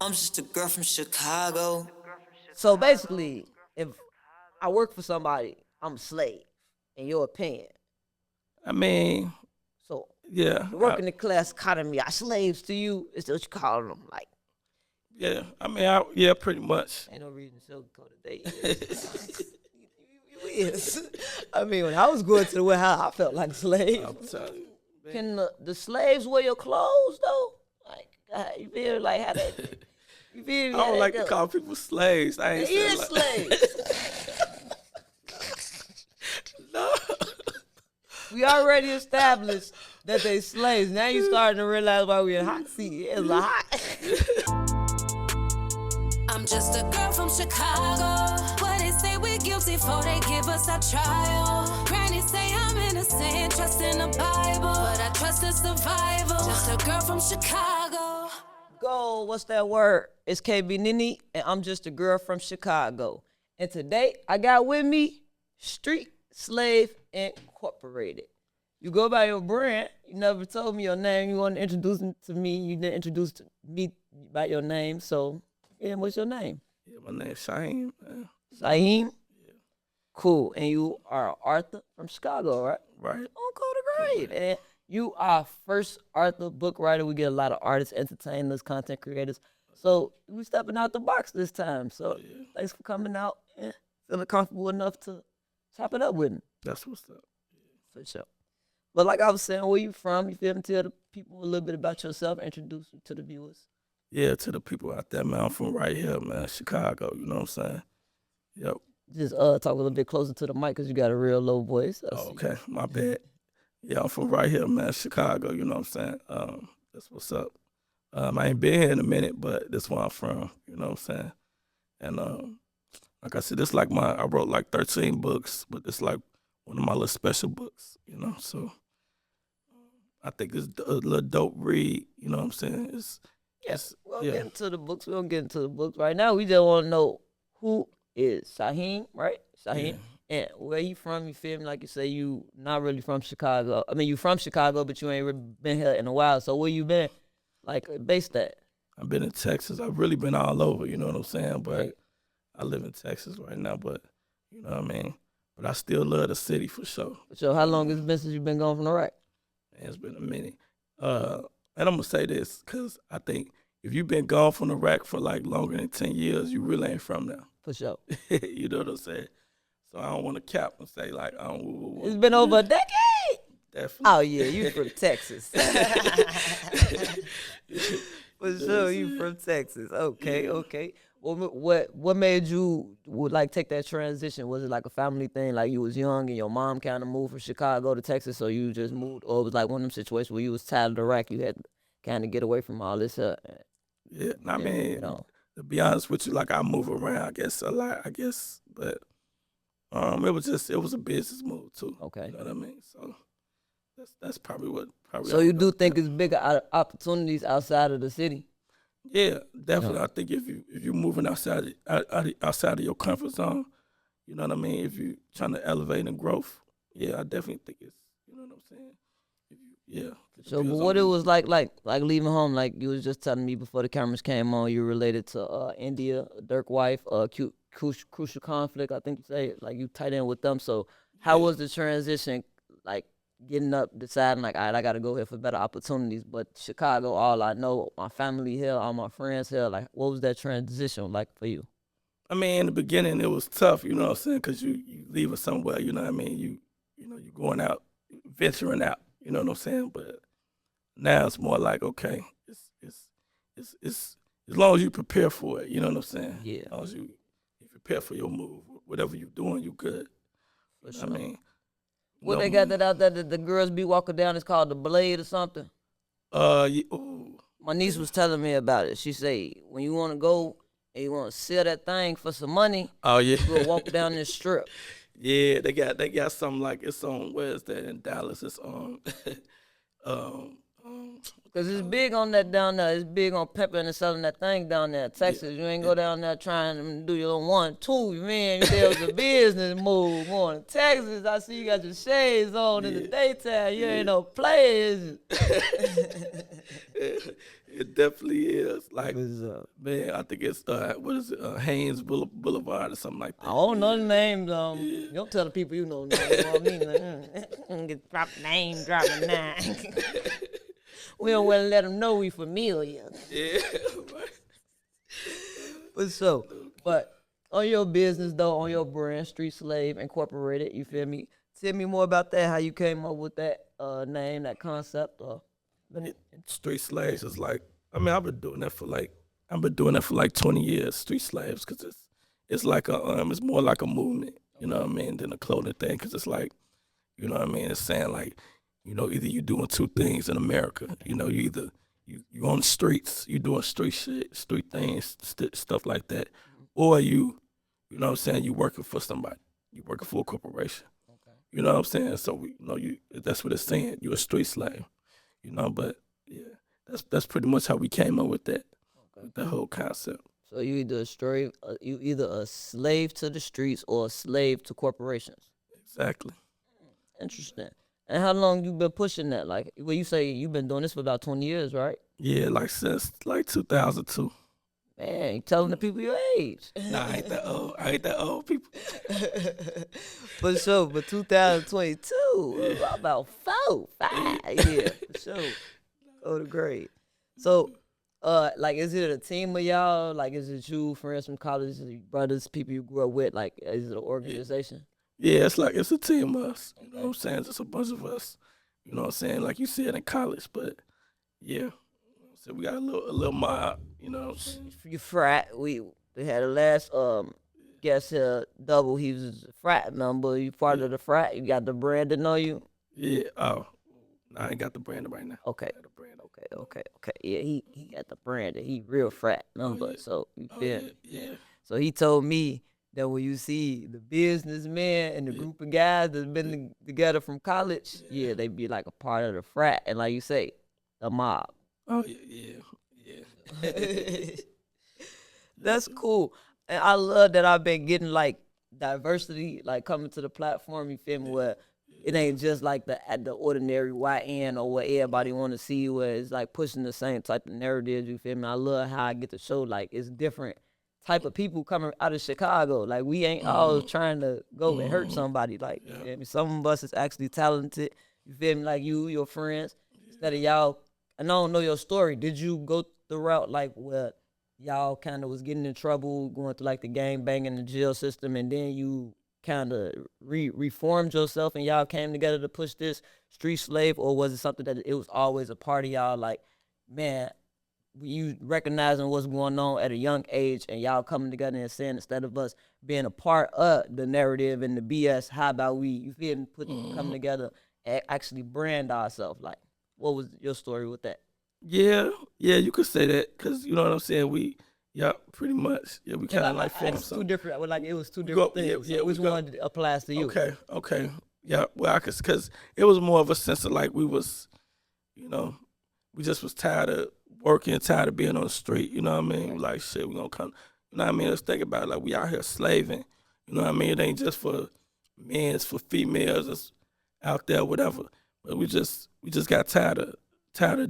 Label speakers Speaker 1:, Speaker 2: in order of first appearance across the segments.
Speaker 1: I'm just a girl from Chicago.
Speaker 2: So basically, if I work for somebody, I'm a slave, in your opinion.
Speaker 3: I mean,
Speaker 2: So
Speaker 3: yeah,
Speaker 2: the working class economy, our slaves to you, is what you call them. Like,
Speaker 3: yeah. I mean, yeah, pretty much.
Speaker 2: ain't no reason to sugarcoat it. You is. I mean, when I was going to the warehouse, I felt like a slave.
Speaker 3: I'm telling you.
Speaker 2: Can the slaves wear your clothes though? Like, you feel like how that? You feel?
Speaker 3: I don't like to call people slaves. I ain't
Speaker 2: They
Speaker 3: saying
Speaker 2: is
Speaker 3: like
Speaker 2: slaves.
Speaker 3: no.
Speaker 2: We already established that they slaves. Now you starting to realize why we in hot seat. It's hot.
Speaker 1: I'm just a girl from Chicago. What they say we're guilty for, they give us a trial. Granny say I'm innocent, trust in the Bible, but I trust in survival. Just a girl from Chicago.
Speaker 2: Go, what's that word? It's KB Nene, and I'm just a girl from Chicago. And today, I got with me Street Slave Incorporated. You go by your brand. You never told me your name. You want to introduce to me. You didn't introduce me by your name. So, yeah, what's your name?
Speaker 3: Yeah, my name's Shaheem.
Speaker 2: Saheem?
Speaker 3: Yeah.
Speaker 2: Cool. And you are Arthur from Chicago, right?
Speaker 3: Right.
Speaker 2: Okay, great. And you are first Arthur book writer. We get a lot of artists, entertainers, content creators. So we stepping out the box this time. So thanks for coming out and feeling comfortable enough to chop it up with me.
Speaker 3: That's what's up.
Speaker 2: For sure. But like I was saying, where you from? You feel me? Tell the people a little bit about yourself. Introduce you to the viewers.
Speaker 3: Yeah, to the people out there, man. I'm from right here, man, Chicago. You know what I'm saying? Yep.
Speaker 2: Just talk a little bit closer to the mic because you got a real low voice.
Speaker 3: Oh, okay, my bad. Yeah, I'm from right here, man, Chicago. You know what I'm saying? That's what's up. I ain't been here in a minute, but that's where I'm from. You know what I'm saying? And like I said, this like I wrote like 13 books, but it's like one of my little special books. You know, so I think it's a little dope read. You know what I'm saying?
Speaker 2: Yes, we'll get into the books. We don't get into the books right now. We just want to know who is Shaheem, right? Shaheem.
Speaker 3: Yeah.
Speaker 2: And where you from? You feel me? Like you say, you not really from Chicago. I mean, you from Chicago, but you ain't really been here in a while. So where you been? Like, based at?
Speaker 3: I've been in Texas. I've really been all over, you know what I'm saying? But
Speaker 2: Right.
Speaker 3: I live in Texas right now, but you know what I mean? But I still love the city for sure.
Speaker 2: So how long has it been since you been gone from the rack?
Speaker 3: Man, it's been a minute. And I'm going to say this because I think if you've been gone from the rack for like longer than 10 years, you really ain't from there.
Speaker 2: For sure.
Speaker 3: You know what I'm saying? So I don't want to cap and say like, I don't.
Speaker 2: It's been over a decade?
Speaker 3: Definitely.
Speaker 2: Oh, yeah, you from Texas. For sure, you from Texas. Okay, okay. What made you would like take that transition? Was it like a family thing, like you was young and your mom kind of moved from Chicago to Texas, so you just moved, or it was like one of them situations where you was tired of the rack, you had to kind of get away from all this?
Speaker 3: Yeah, I mean,
Speaker 2: you know.
Speaker 3: to be honest with you, like I move around, I guess a lot, but it was a business move too.
Speaker 2: Okay.
Speaker 3: You know what I mean? So that's probably what.
Speaker 2: So you do think it's bigger opportunities outside of the city?
Speaker 3: Yeah, definitely.
Speaker 2: Yeah.
Speaker 3: I think if you moving outside of your comfort zone, you know what I mean. If you trying to elevate and growth, yeah, I definitely think it's, you know what I'm saying. Yeah.
Speaker 2: So, but what it was like leaving home, like you was just telling me before the cameras came on, you related to India, Dirk wife, crucial conflict. I think you say like you tied in with them. So how was the transition, like getting up, deciding like, all right, I got to go here for better opportunities, but Chicago, all I know, my family here, all my friends here. Like, what was that transition like for you?
Speaker 3: I mean, in the beginning, it was tough, you know what I'm saying, because you leaving somewhere, you know what I mean. You going out, venturing out, you know what I'm saying. But now it's more like, okay, it's as long as you prepare for it, you know what I'm saying.
Speaker 2: Yeah.
Speaker 3: As long as you prepare for your move, whatever you're doing, you good.
Speaker 2: For sure.
Speaker 3: I mean.
Speaker 2: What they got that out there that the girls be walking down? It's called the Blade or something.
Speaker 3: Yeah,
Speaker 2: My niece was telling me about it. She say when you want to go and you want to sell that thing for some money,
Speaker 3: oh yeah,
Speaker 2: you go walk down this strip.
Speaker 3: Yeah, they got something like it's on. Where is that in Dallas? It's on.
Speaker 2: Cause it's big on that down there. It's big on pimping and selling that thing down there. Texas, you ain't go down there trying to do your 1-2. You mean there was a business move going to Texas. I see you got your shades on in the daytime. You ain't no players.
Speaker 3: It definitely is. Like,
Speaker 2: What's up?
Speaker 3: man, I think it's what is it? Haynes Boulevard or something like that.
Speaker 2: I don't know the names. You don't tell the people you know. You know what I mean? Like, get drop dropping now. We don't want to let them know we familiar.
Speaker 3: Yeah.
Speaker 2: But on your business though, on your brand, Street Slave Incorporated, you feel me? Tell me more about that. How you came up with that name, that concept,
Speaker 3: Street Slaves is like, I mean, I've been doing that for like 20 years. Street Slaves, cause it's like it's more like a movement, you know what I mean, than a clothing thing. Cause it's like, you know what I mean, it's saying like, you know, either you doing two things in America, you know, you either you on the streets, you doing street shit, street things, stuff like that, or you know what I'm saying, you working for somebody, you working for a corporation. You know what I'm saying? So that's what it's saying. You're a street slave. You know, but yeah, that's pretty much how we came up with that, the whole concept.
Speaker 2: So you either a slave to the streets or a slave to corporations.
Speaker 3: Exactly.
Speaker 2: Interesting. And how long you been pushing that? Like, well, you say you've been doing this for about 20 years, right?
Speaker 3: Yeah, like since like 2002.
Speaker 2: Man, you telling the people your age.
Speaker 3: Nah, I ain't that old, people.
Speaker 2: For sure, but 2022, about 5, yeah, for sure. Go to grade. So, like, is it a team of y'all? Like, is it you, friends from college, brothers, people you grew up with? Like, is it an organization?
Speaker 3: Yeah, it's a team of us. You know what I'm saying? Just a bunch of us. You know what I'm saying? Like you said in college, but yeah. So we got a little mob, you know.
Speaker 2: You frat. We had the last guest here, Double. He was a frat member. You part of the frat. You got the brand to know you.
Speaker 3: Yeah. Oh, I ain't got the brand right now.
Speaker 2: Okay. Okay. Yeah, he got the brand. He real frat member. So you feel?
Speaker 3: Yeah.
Speaker 2: So he told me that when you see the businessmen and the group of guys that's been together from college, yeah, they be like a part of the frat, and like you say, the mob.
Speaker 3: Oh yeah.
Speaker 2: That's cool. And I love that I've been getting like diversity, like coming to the platform, you feel me, where it ain't just like the ordinary YN or what everybody want to see, where it's like pushing the same type of narratives, you feel me? I love how I get to show like it's different type of people coming out of Chicago. Like we ain't all trying to go and hurt somebody. Like you feel me? Some of us is actually talented, you feel me? Like you, your friends, instead of y'all. And I don't know your story. Did you go the route like where y'all kind of was getting in trouble, going through like the gang banging, the jail system, and then you kind of reformed yourself and y'all came together to push this Street Slave, or was it something that it was always a part of y'all? Like, man, you recognizing what's going on at a young age and y'all coming together and saying, instead of us being a part of the narrative and the BS, how about we, you feel me, come together and actually brand ourselves? Like, what was your story with that?
Speaker 3: Yeah, you could say that, because you know what I'm saying. Pretty much. Yeah, we kind of like formed something.
Speaker 2: It was two different things. Yeah, which one applies to you?
Speaker 3: Okay. Yeah, well, because it was more of a sense of like we was, you know, we just was tired of working, tired of being on the street. You know what I mean? Like, shit, we gonna come. You know what I mean? Let's think about it. Like, we out here slaving. You know what I mean? It ain't just for men, it's for females. It's out there, whatever. But we just got tired of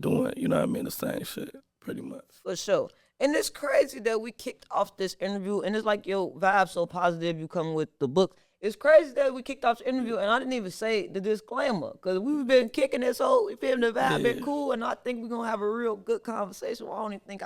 Speaker 3: doing, you know what I mean, the same shit, pretty much.
Speaker 2: For sure. And it's crazy that we kicked off this interview, and it's like your vibe so positive, you come with the book. It's crazy that we kicked off the interview, and I didn't even say the disclaimer, because we've been kicking this whole, you feel me, the vibe been cool, and I think we're going to have a real good conversation. I don't even think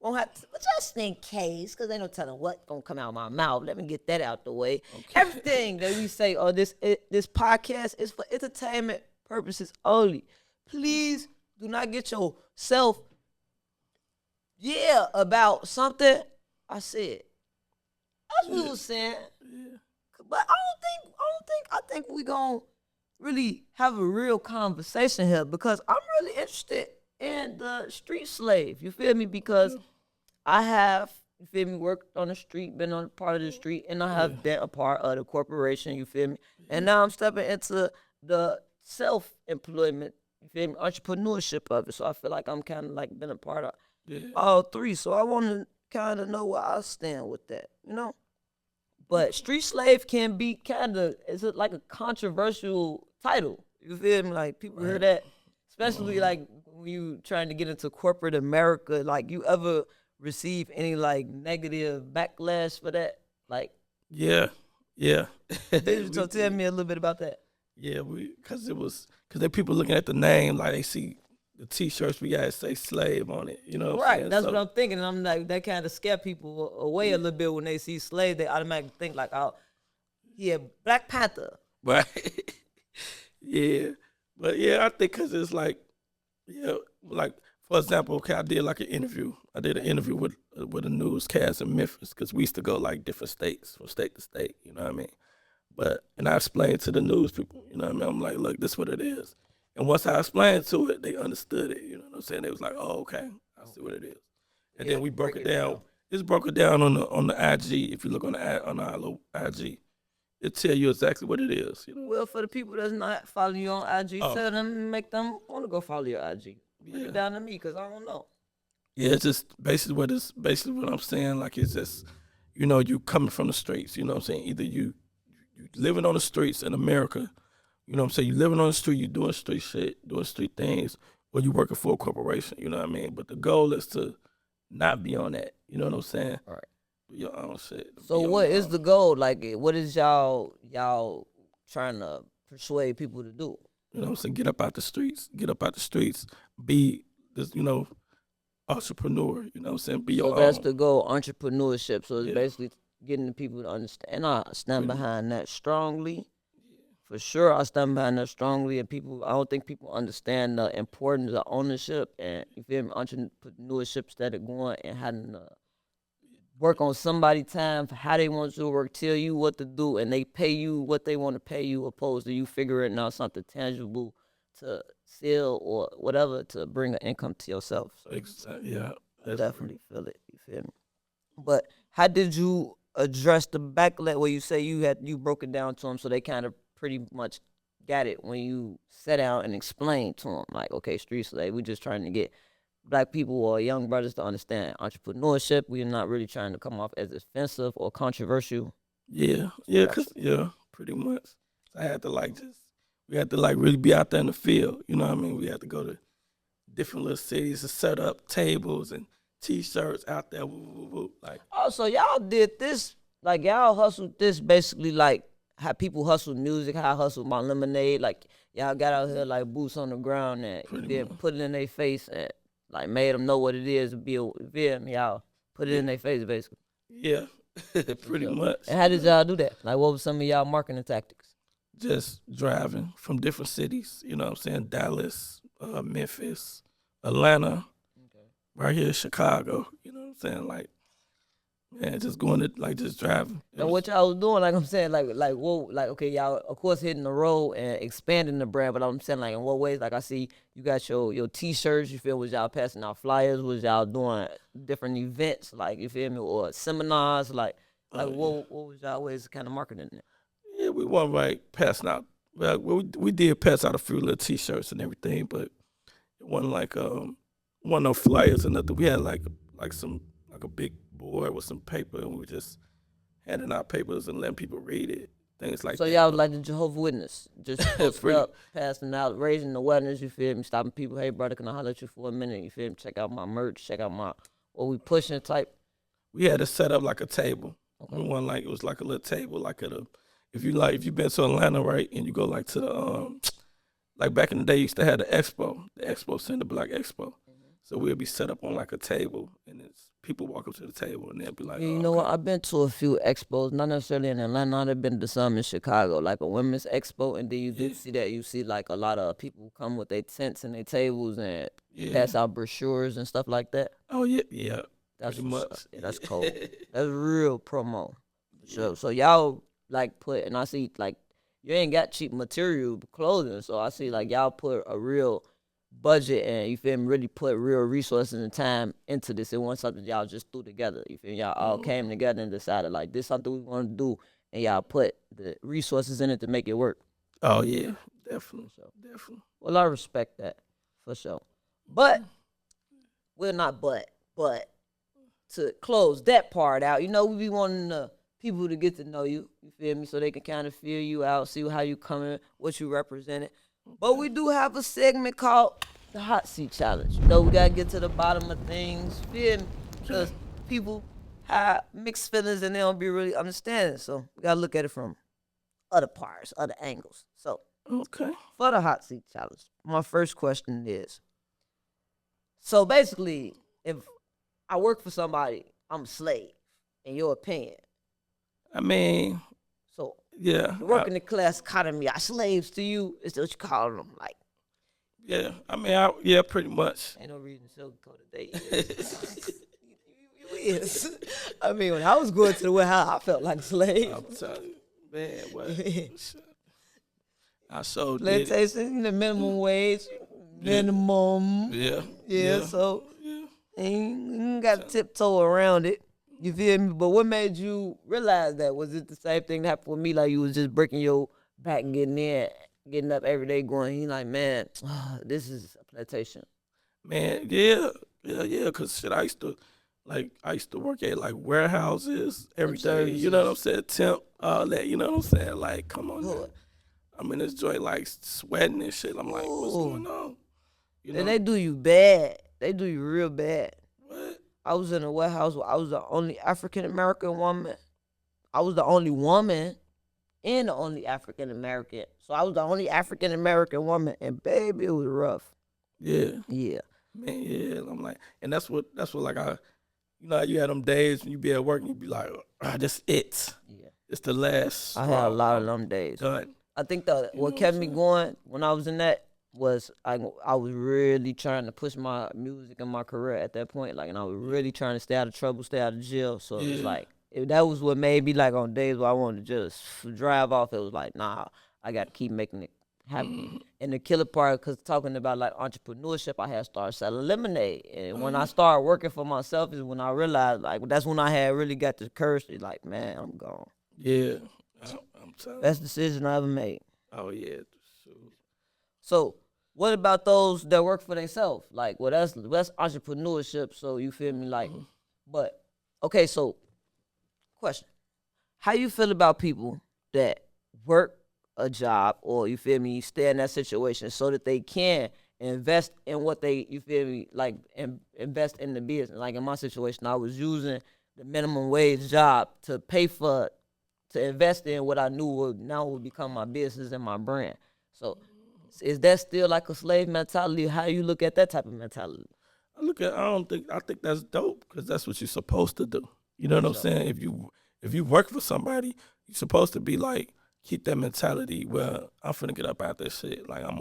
Speaker 2: won't have to, but just in case, because they don't telling what's going to come out of my mouth. Let me get that out the way. Okay. Everything that we say on this podcast is for entertainment purposes only. Please do not get yourself, about something I said. That's what we was saying. Yeah. But I think we gonna really have a real conversation here, because I'm really interested in the Street Slave. You feel me? Because I have, you feel me, worked on the street, been on part of the street, and I have been a part of the corporation, you feel me? And now I'm stepping into the self-employment, you feel me, entrepreneurship of it. So I feel like I'm kind of like been a part of all three. So I want to kind of know where I stand with that, you know? But Street Slave can be kind of, it's like a controversial title. You feel me? Like, people hear that, Especially like when you trying to get into corporate America, like you ever receive any like negative backlash for that? Like,
Speaker 3: Yeah, yeah.
Speaker 2: so tell me a little bit about that.
Speaker 3: Yeah, because then people looking at the name like they see the T-shirts we got say slave on it. You know what I'm
Speaker 2: Right,
Speaker 3: saying?
Speaker 2: that's
Speaker 3: So,
Speaker 2: what I'm thinking. And I'm like, that kind of scare people away a little bit when they see slave. They automatically think like, oh, yeah, Black Panther.
Speaker 3: right. Yeah, but yeah, I think because it's like, yeah, like for example, okay, I did like an interview. I did an interview with a newscast in Memphis because we used to go like different states, from state to state. You know what I mean? And I explained to the news people, you know what I mean? I'm like, look, this is what it is. And once I explained to it, they understood it. You know what I'm saying? They was like, oh, okay, I see what it is. And then we broke it down. Just broke it down on the IG. If you look on our little IG, it tell you exactly what it is. You know?
Speaker 2: Well, for the people that's not following you on IG, tell them, make them want to go follow your IG. Break it down to me, because I don't know.
Speaker 3: Yeah, it's just basically what I'm saying. Like, it's just, you know, you coming from the streets. You know what I'm saying? Either you living on the streets in America, you know what I'm saying? You living on the street, you doing street shit, doing street things, or you working for a corporation, you know what I mean? But the goal is to not be on that, you know what I'm saying?
Speaker 2: All right.
Speaker 3: Do your own shit.
Speaker 2: So what is the goal? Like, what is y'all trying to persuade people to do?
Speaker 3: You know what I'm saying? Get up out the streets, be this, you know, entrepreneur, you know what I'm saying? Be your
Speaker 2: So that's
Speaker 3: own.
Speaker 2: the goal, entrepreneurship. So it's
Speaker 3: Yeah.
Speaker 2: basically getting the people to understand. And I stand behind that strongly. For sure, I stand behind that strongly. And I don't think people understand the importance of ownership and, you feel me, entrepreneurship instead of going and having to work on somebody's time for how they want you to work, tell you what to do, and they pay you what they want to pay you, opposed to you figuring out something tangible to sell or whatever to bring an income to yourself. So
Speaker 3: Exactly. Yeah.
Speaker 2: I definitely feel it. You feel me? But how did you address the backlash where you say you broke it down to them so they kind of pretty much got it when you sat down and explained to them, like, okay, street slave, we're just trying to get Black people or young brothers to understand entrepreneurship. We're not really trying to come off as offensive or controversial.
Speaker 3: Yeah, pretty much. I had to we had to like really be out there in the field. You know what I mean? We had to go to different little cities to set up tables and T-shirts out there. Woo, woo, woo, like,
Speaker 2: Oh, so y'all did this, like y'all hustled this basically like how people hustle music, how I hustled my lemonade. Like y'all got out here like boots on the ground and then put it in their face and like made them know what it is to be y'all put it in their face basically.
Speaker 3: yeah, pretty much.
Speaker 2: And how did y'all do that? Like what was some of y'all marketing tactics?
Speaker 3: Just driving from different cities. You know what I'm saying? Dallas, Memphis, Atlanta, right here in Chicago. You know what I'm saying? Like, man, just going to like just driving.
Speaker 2: And what y'all was doing, like I'm saying, like whoa, like okay, y'all of course hitting the road and expanding the brand, but I'm saying like in what ways? Like I see you got your T-shirts. You feel was y'all passing out flyers? Was y'all doing different events? Like you feel me, or seminars? Like what was y'all ways of kind of marketing it?
Speaker 3: Yeah, we weren't like passing out. Well, we did pass out a few little T-shirts and everything, but it wasn't like wasn't no flyers or nothing. We had like a big board with some paper, and we were just handing out papers and letting people read it, things like
Speaker 2: So
Speaker 3: that.
Speaker 2: y'all was like the Jehovah's Witness, just posting up, passing out, raising awareness. You feel me? Stopping people. Hey, brother, can I holler at you for a minute? You feel me? Check out my merch. Check out what we pushing type.
Speaker 3: We had to set up like a table.
Speaker 2: Okay.
Speaker 3: We went like it was like a little table, like if you've been to Atlanta, right, and you go like to the like back in the day, you used to have the Expo Center, Black Expo. So we'll be set up on like a table, and it's people walk up to the table, and they'll be like,
Speaker 2: You know what? I've been to a few expos, not necessarily in Atlanta. I've been to some in Chicago, like a women's expo, and then you do see that. You see like a lot of people come with their tents and their tables and pass out brochures and stuff like that.
Speaker 3: Oh yeah,
Speaker 2: That's
Speaker 3: pretty
Speaker 2: what's
Speaker 3: much.
Speaker 2: up. Yeah, that's cold. That's real promo. So y'all like put, and I see like you ain't got cheap material clothing, so I see like y'all put a real budget and you feel me, really put real resources and time into this. It wasn't something y'all just threw together. You feel me? Y'all all came together and decided like this is something we want to do, and y'all put the resources in it to make it work.
Speaker 3: Oh yeah, definitely, definitely.
Speaker 2: Well, I respect that for sure. But but to close that part out, you know, we be wanting people to get to know you. You feel me? So they can kind of feel you out, see how you coming, what you represented. But we do have a segment called the Hot Seat Challenge. You know, we got to get to the bottom of things, feel me? Because people have mixed feelings and they don't be really understanding. So we got to look at it from other parts, other angles. So
Speaker 3: Okay.
Speaker 2: for the Hot Seat Challenge, my first question is, so basically, if I work for somebody, I'm a slave, in your opinion.
Speaker 3: I mean,
Speaker 2: So
Speaker 3: yeah.
Speaker 2: the working class economy, are slaves to you? Is that what you call them? Like,
Speaker 3: Yeah. I mean, yeah, pretty much.
Speaker 2: ain't no reason to sugarcoat it. You is. I mean, when I was going to the warehouse, I felt like a slave.
Speaker 3: I'm telling you, man, what? I so did it.
Speaker 2: Plantation, the minimum wage, minimum.
Speaker 3: Yeah.
Speaker 2: So
Speaker 3: Yeah.
Speaker 2: ain't got to tiptoe around it. You feel me? But what made you realize that? Was it the same thing that happened with me? Like you was just breaking your back and getting up every day going, you like, man, this is a plantation.
Speaker 3: Man, yeah. Cause shit, I used to work at like warehouses every day. You know what I'm saying? Temp, all that. You know what I'm saying? Like, come on, now. I'm in this joint like sweating and shit. I'm like, what's going on? You know?
Speaker 2: And they do you bad. They do you real bad.
Speaker 3: What?
Speaker 2: I was in a warehouse where I was the only African American woman. I was the only woman and the only African American. So I was the only African American woman, and baby, it was rough.
Speaker 3: Yeah.
Speaker 2: Yeah.
Speaker 3: Man, yeah. I'm like, and that's what like you know, you had them days when you be at work and you be like, that's it.
Speaker 2: Yeah.
Speaker 3: It's the last.
Speaker 2: I had a lot of them days.
Speaker 3: Done.
Speaker 2: I think what kept me going when I was in that was I was really trying to push my music and my career at that point. Like, and I was really trying to stay out of trouble, stay out of jail. So it was like, that was what made me like on days where I wanted to just drive off. It was like, nah, I got to keep making it happen. And the killer part, because talking about like entrepreneurship, I had started selling lemonade. And when I started working for myself is when I realized, like, that's when I had really got the courage to like, man, I'm gone.
Speaker 3: Yeah. I'm telling you.
Speaker 2: Best decision I ever made.
Speaker 3: Oh, yeah.
Speaker 2: So, what about those that work for themselves? Like, well, that's entrepreneurship. So you feel me? Like, but okay. So, question: how you feel about people that work a job, or you feel me, stay in that situation so that they can invest in what they, you feel me, like invest in the business? Like in my situation, I was using the minimum wage job to pay for, to invest in what I knew would become my business and my brand. So. Is that still like a slave mentality? How you look at that type of mentality?
Speaker 3: I think that's dope because that's what you're supposed to do. You know what I'm saying? If you work for somebody, you're supposed to be like, keep that mentality. Well, I'm finna get up out this shit. Like I'm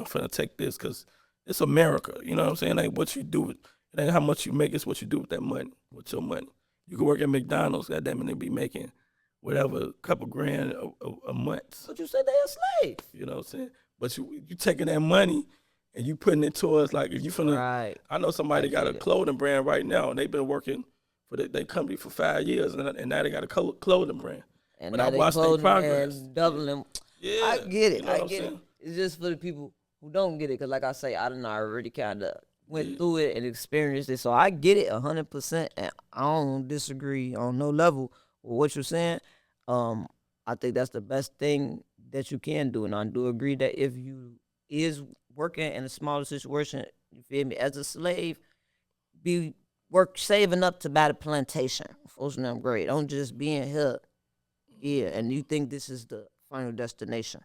Speaker 3: finna take this because it's America. You know what I'm saying? Like what you do with it ain't how much you make, it's what you do with that money, with your money. You can work at McDonald's, goddamn it, they be making whatever, a couple grand a month.
Speaker 2: But you said they a slave.
Speaker 3: You know what I'm saying? But you taking that money and you putting it towards, like, if you finna,
Speaker 2: right.
Speaker 3: I know somebody got a clothing brand right now and they've been working for their company for 5 years and now they got a clothing brand.
Speaker 2: And
Speaker 3: but
Speaker 2: now
Speaker 3: I watched their progress.
Speaker 2: Doubling.
Speaker 3: Yeah.
Speaker 2: I get it.
Speaker 3: You know
Speaker 2: I get it. It's just for the people who don't get it. Because like I say, I already kind of went through it and experienced it. So I get it 100%. And I don't disagree on no level with what you're saying. I think that's the best thing that you can do, and I do agree that if you is working in a smaller situation, you feel me, as a slave, saving up to buy the plantation. Folks, I'm great. Don't just be in here, and you think this is the final destination,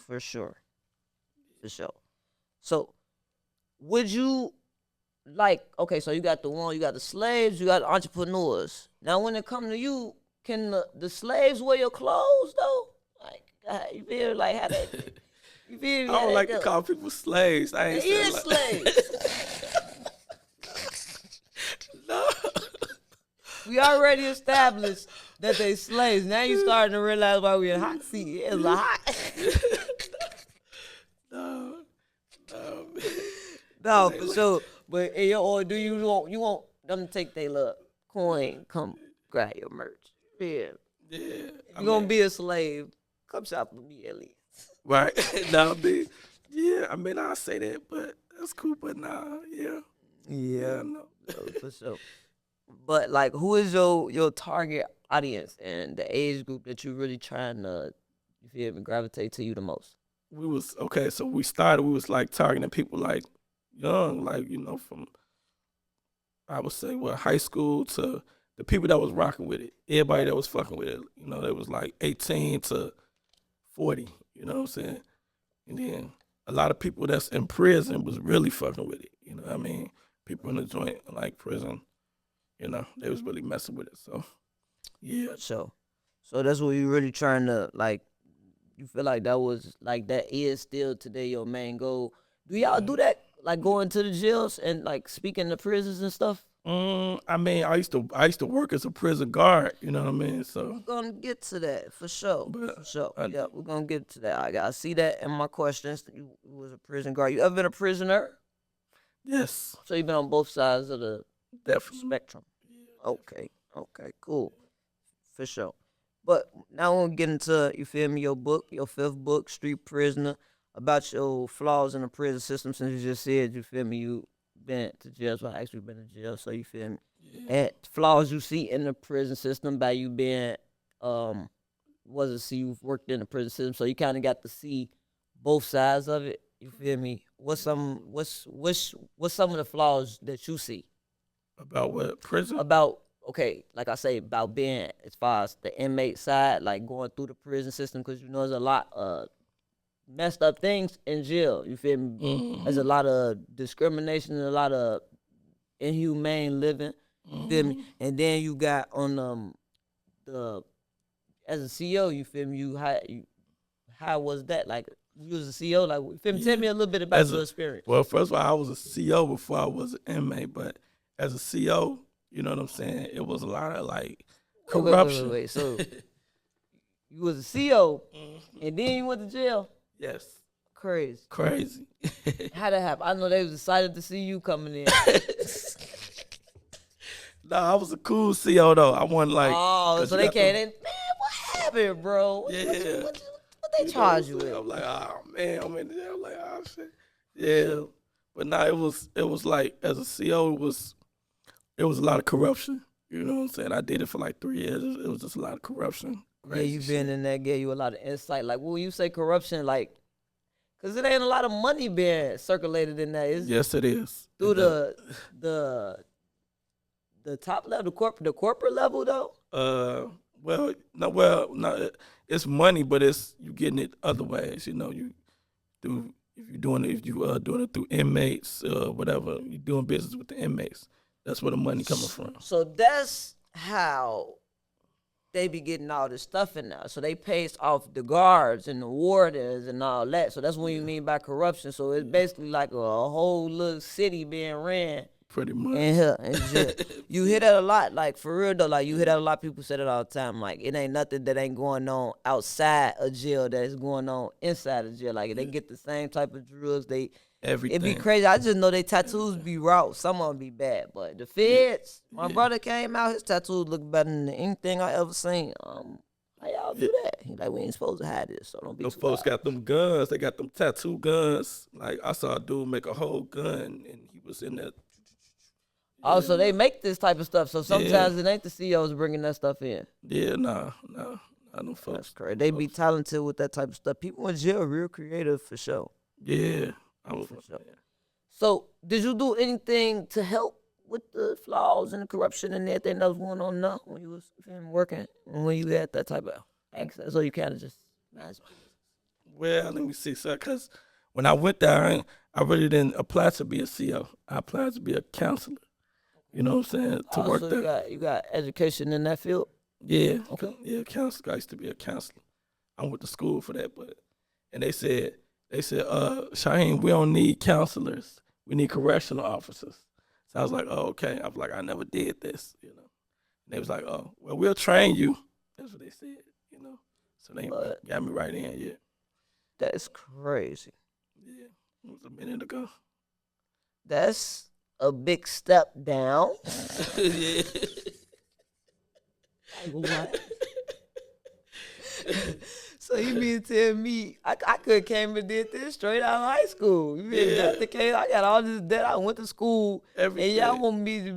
Speaker 2: for sure. So, would you okay? So you got the slaves, you got the entrepreneurs. Now, when it comes to you. Can the slaves wear your clothes though? Like you feel like how they? You feel me?
Speaker 3: I don't like to call people slaves. I ain't saying
Speaker 2: slaves.
Speaker 3: No.
Speaker 2: We already established that they slaves. Now you starting to realize why we in hot seat. It's hot. No, for sure. But or do you want them to take their little coin? Come grab your merch. Yeah. If you're going to be a slave, come shop with me at least.
Speaker 3: Right. Nah, I mean, I'll say that, but that's cool, but nah, yeah.
Speaker 2: Yeah, no. For sure. But, like, who is your target audience and the age group that you really trying to, you feel me, gravitate to you the most?
Speaker 3: we was okay. So we started. We was like targeting people like young, like from I would say high school to the people that was rocking with it. Everybody that was fucking with it. They was like 18 to 40. You know what I'm saying? And then a lot of people that's in prison was really fucking with it. You know what I mean? People in the joint like prison. They was really messing with it. So yeah.
Speaker 2: So that's what you really trying to like. You feel like that is still today your main goal. Do y'all do that? Like going to the jails and like speaking to prisons and stuff?
Speaker 3: I mean, I used to work as a prison guard. You know what I mean? So
Speaker 2: We're gonna get to that for sure.
Speaker 3: But
Speaker 2: For sure. Yeah, we're gonna get to that. I gotta see that in my questions. You was a prison guard. You ever been a prisoner?
Speaker 3: yes,
Speaker 2: So you've been on both sides of the
Speaker 3: definitely.
Speaker 2: spectrum. Okay. Okay, cool. For sure. But now we'll get into, you feel me, your book, your fifth book, Street Prisoner, about your flaws in the prison system. Since you just said, you feel me, you been to jail, so I actually been in jail, so you feel me. And flaws you see in the prison system by you being, you've worked in the prison system, so you kind of got to see both sides of it. You feel me? What's some of the flaws that you see
Speaker 3: About what prison?
Speaker 2: about like I say, about being as far as the inmate side, like going through the prison system, because there's a lot of messed up things in jail. You feel me?
Speaker 3: Mm-hmm.
Speaker 2: There's a lot of discrimination and a lot of inhumane living. You feel me? And then you got on the as a CEO, you feel me? How was that? Like you was a CEO, like you feel me? Tell me a little bit about your experience.
Speaker 3: Well, first of all, I was a CO before I was an inmate, but as a CO, you know what I'm saying? It was a lot of like corruption.
Speaker 2: Wait. So you was a CEO, and then you went to jail.
Speaker 3: Yes.
Speaker 2: Crazy.
Speaker 3: How
Speaker 2: that happen? I know they was excited to see you coming in.
Speaker 3: Nah, I was a cool CO though. I wasn't like.
Speaker 2: Oh, so they came in. Man, what happened, bro?
Speaker 3: Yeah.
Speaker 2: What they charge you with?
Speaker 3: I'm like, oh man, I'm in there. I'm like, oh shit. Yeah. But nah, it was like as a CO, it was a lot of corruption. You know what I'm saying? I did it for like 3 years. It was just a lot of corruption.
Speaker 2: Yeah, you been in there, gave you a lot of insight. Like, when you say corruption, like, because it ain't a lot of money being circulated in there, is it?
Speaker 3: Yes, it is.
Speaker 2: Through the top level, the corporate level, though?
Speaker 3: No, it's money, but you getting it other ways. You doing it through inmates, whatever. You doing business with the inmates. That's where the money coming from.
Speaker 2: So that's how they be getting all this stuff in there. So they pays off the guards and the wardens and all that. So that's what you mean by corruption. So it's basically like a whole little city being ran.
Speaker 3: Pretty much.
Speaker 2: In here. You hear that a lot. Like, for real, though. Like, you hear that a lot of people say that all the time. Like, it ain't nothing that ain't going on outside of jail that is going on inside of jail. Like, they get the same type of drugs.
Speaker 3: Everything.
Speaker 2: It be crazy. I just know they tattoos be raw. Some of them be bad. But the feds, my brother came out, his tattoos look better than anything I ever seen. How y'all do that? He like, we ain't supposed to hide this, so don't be
Speaker 3: Those
Speaker 2: too
Speaker 3: folks
Speaker 2: loud.
Speaker 3: got them guns. They got them tattoo guns. Like, I saw a dude make a whole gun, and he was in there.
Speaker 2: Oh, so they make this type of stuff. So sometimes it ain't the CEOs bringing that stuff in.
Speaker 3: Yeah, nah. I don't folks.
Speaker 2: That's crazy. They be talented with that type of stuff. People in jail real creative for sure.
Speaker 3: Yeah.
Speaker 2: For sure. So, did you do anything to help with the flaws and the corruption and everything that was going on now when you was working and when you had that type of access? So you kind of just manage?
Speaker 3: Well, let me see, sir. Because when I went there, I really didn't apply to be a CO. I applied to be a counselor. You know what I'm saying? To work
Speaker 2: so
Speaker 3: there.
Speaker 2: You got education in that field?
Speaker 3: Yeah.
Speaker 2: Okay.
Speaker 3: Yeah, counselor. I used to be a counselor. I went to school for that, and they said, Shaheen, we don't need counselors. We need correctional officers. So I was like, oh, okay. I was like, I never did this, And they was like, oh, well, we'll train you. That's what they said, So they got me right in, yeah.
Speaker 2: That's crazy.
Speaker 3: Yeah, it was a minute ago.
Speaker 2: That's a big step down.
Speaker 3: Yeah.
Speaker 2: So you mean to tell me I could have came and did this straight out of high school? You mean that's the case? I got all this debt. I went to school,
Speaker 3: Everything.
Speaker 2: And y'all want me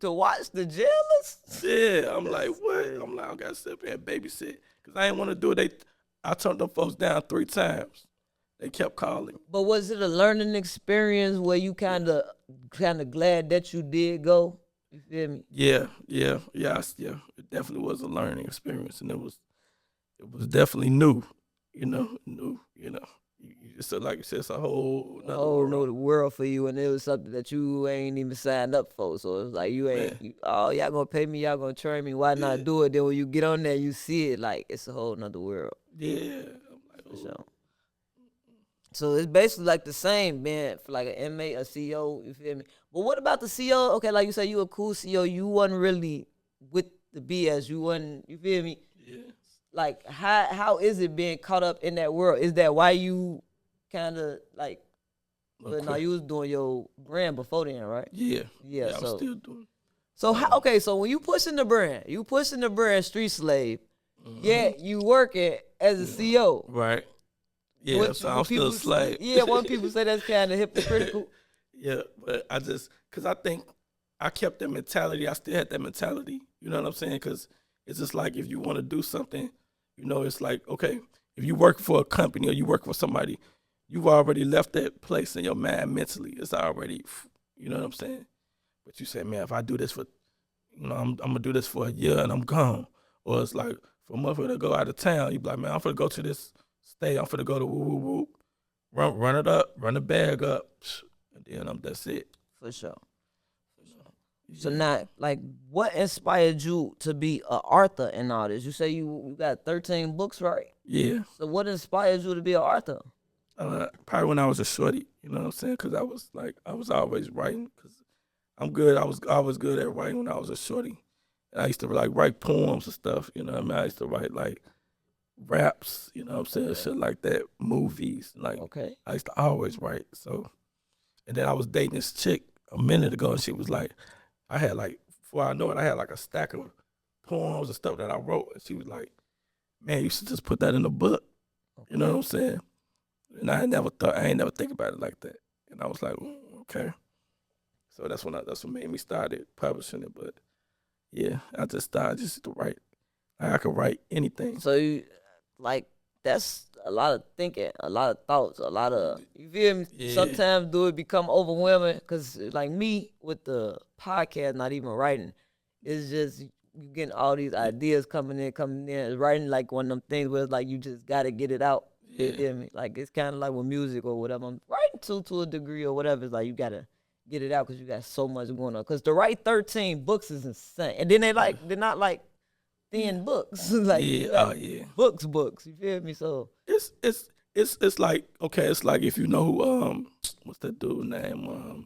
Speaker 2: to watch the jailers?
Speaker 3: Yeah, I'm like, what? I'm like, I got to sit up here and babysit because I didn't want to do it. I turned them folks down 3 times. they kept calling.
Speaker 2: But was it a learning experience where you kind of glad that you did go? You feel me?
Speaker 3: Yeah. It definitely was a learning experience, and it was definitely new. New. You just like you said, it's a whole another
Speaker 2: Whole
Speaker 3: world.
Speaker 2: new world for you, and it was something that you ain't even signed up for. So it's like you ain't.
Speaker 3: Man.
Speaker 2: Oh, y'all gonna pay me? Y'all gonna train me? Why not do it? Then when you get on there, you see it like it's a whole nother world.
Speaker 3: Yeah. I'm like,
Speaker 2: For
Speaker 3: oh.
Speaker 2: sure. So it's basically like the same, man, for like an inmate, a CO, you feel me? But what about the CO? Okay, like you said, you a cool CO. You wasn't really with the BS. You wasn't, you feel me?
Speaker 3: Yeah.
Speaker 2: Like, how is it being caught up in that world? Is that why you kind of like, well, now you was doing your brand before then, right?
Speaker 3: Yeah.
Speaker 2: Yeah,
Speaker 3: I was
Speaker 2: so.
Speaker 3: still doing.
Speaker 2: So, okay, so when you pushing the brand Street Slave,
Speaker 3: Mm-hmm.
Speaker 2: yeah, you working as a CO.
Speaker 3: Right. Yeah,
Speaker 2: What-
Speaker 3: so
Speaker 2: what
Speaker 3: I'm still a
Speaker 2: people-
Speaker 3: slave.
Speaker 2: Yeah, one people say that's kind of hypocritical.
Speaker 3: Yeah, but because I think I kept that mentality. I still had that mentality. You know what I'm saying? Because it's just like if you want to do something, it's like, okay, if you work for a company or you work for somebody, you've already left that place in your mind mentally. It's already, you know what I'm saying? But you say, man, if I do this for, I'm going to do this for a year and I'm gone. Or it's like for a motherfucker to go out of town, you be like, man, I'm going to go to this state. I'm going to go to woo, run it up, run the bag up. And then that's it.
Speaker 2: For sure. So now, like, what inspired you to be an author in all this? You say you got 13 books, right?
Speaker 3: Yeah.
Speaker 2: So what inspired you to be an author?
Speaker 3: Probably when I was a shorty, you know what I'm saying? Because I was always writing. Because I'm good. I was always good at writing when I was a shorty. And I used to like write poems and stuff, you know what I mean? I used to write like raps, you know what I'm saying? Shit like that, movies. Like,
Speaker 2: Okay.
Speaker 3: I used to always write. So, and then I was dating this chick a minute ago, and she was like, I had like, before I know it, I had like a stack of poems and stuff that I wrote. And she was like, man, you should just put that in a book. Okay. You know what I'm saying? And I ain't never think about it like that. And I was like, okay. So that's what made me started publishing it. But yeah, I just started just to write. I could write anything.
Speaker 2: So you, like, that's a lot of thinking, a lot of thoughts, a lot of, you feel me?
Speaker 3: Yeah.
Speaker 2: Sometimes do it become overwhelming because like me with the podcast, not even writing, it's just you getting all these ideas coming in. It's writing like one of them things where it's like you just got to get it out. You feel me? Like it's kind of like with music or whatever. I'm writing to a degree or whatever. It's like you got to get it out because you got so much going on. Because to write 13 books is insane. And then they're not like thin books. Like books. You feel me? So
Speaker 3: it's like, okay, it's like if you know who what's that dude name?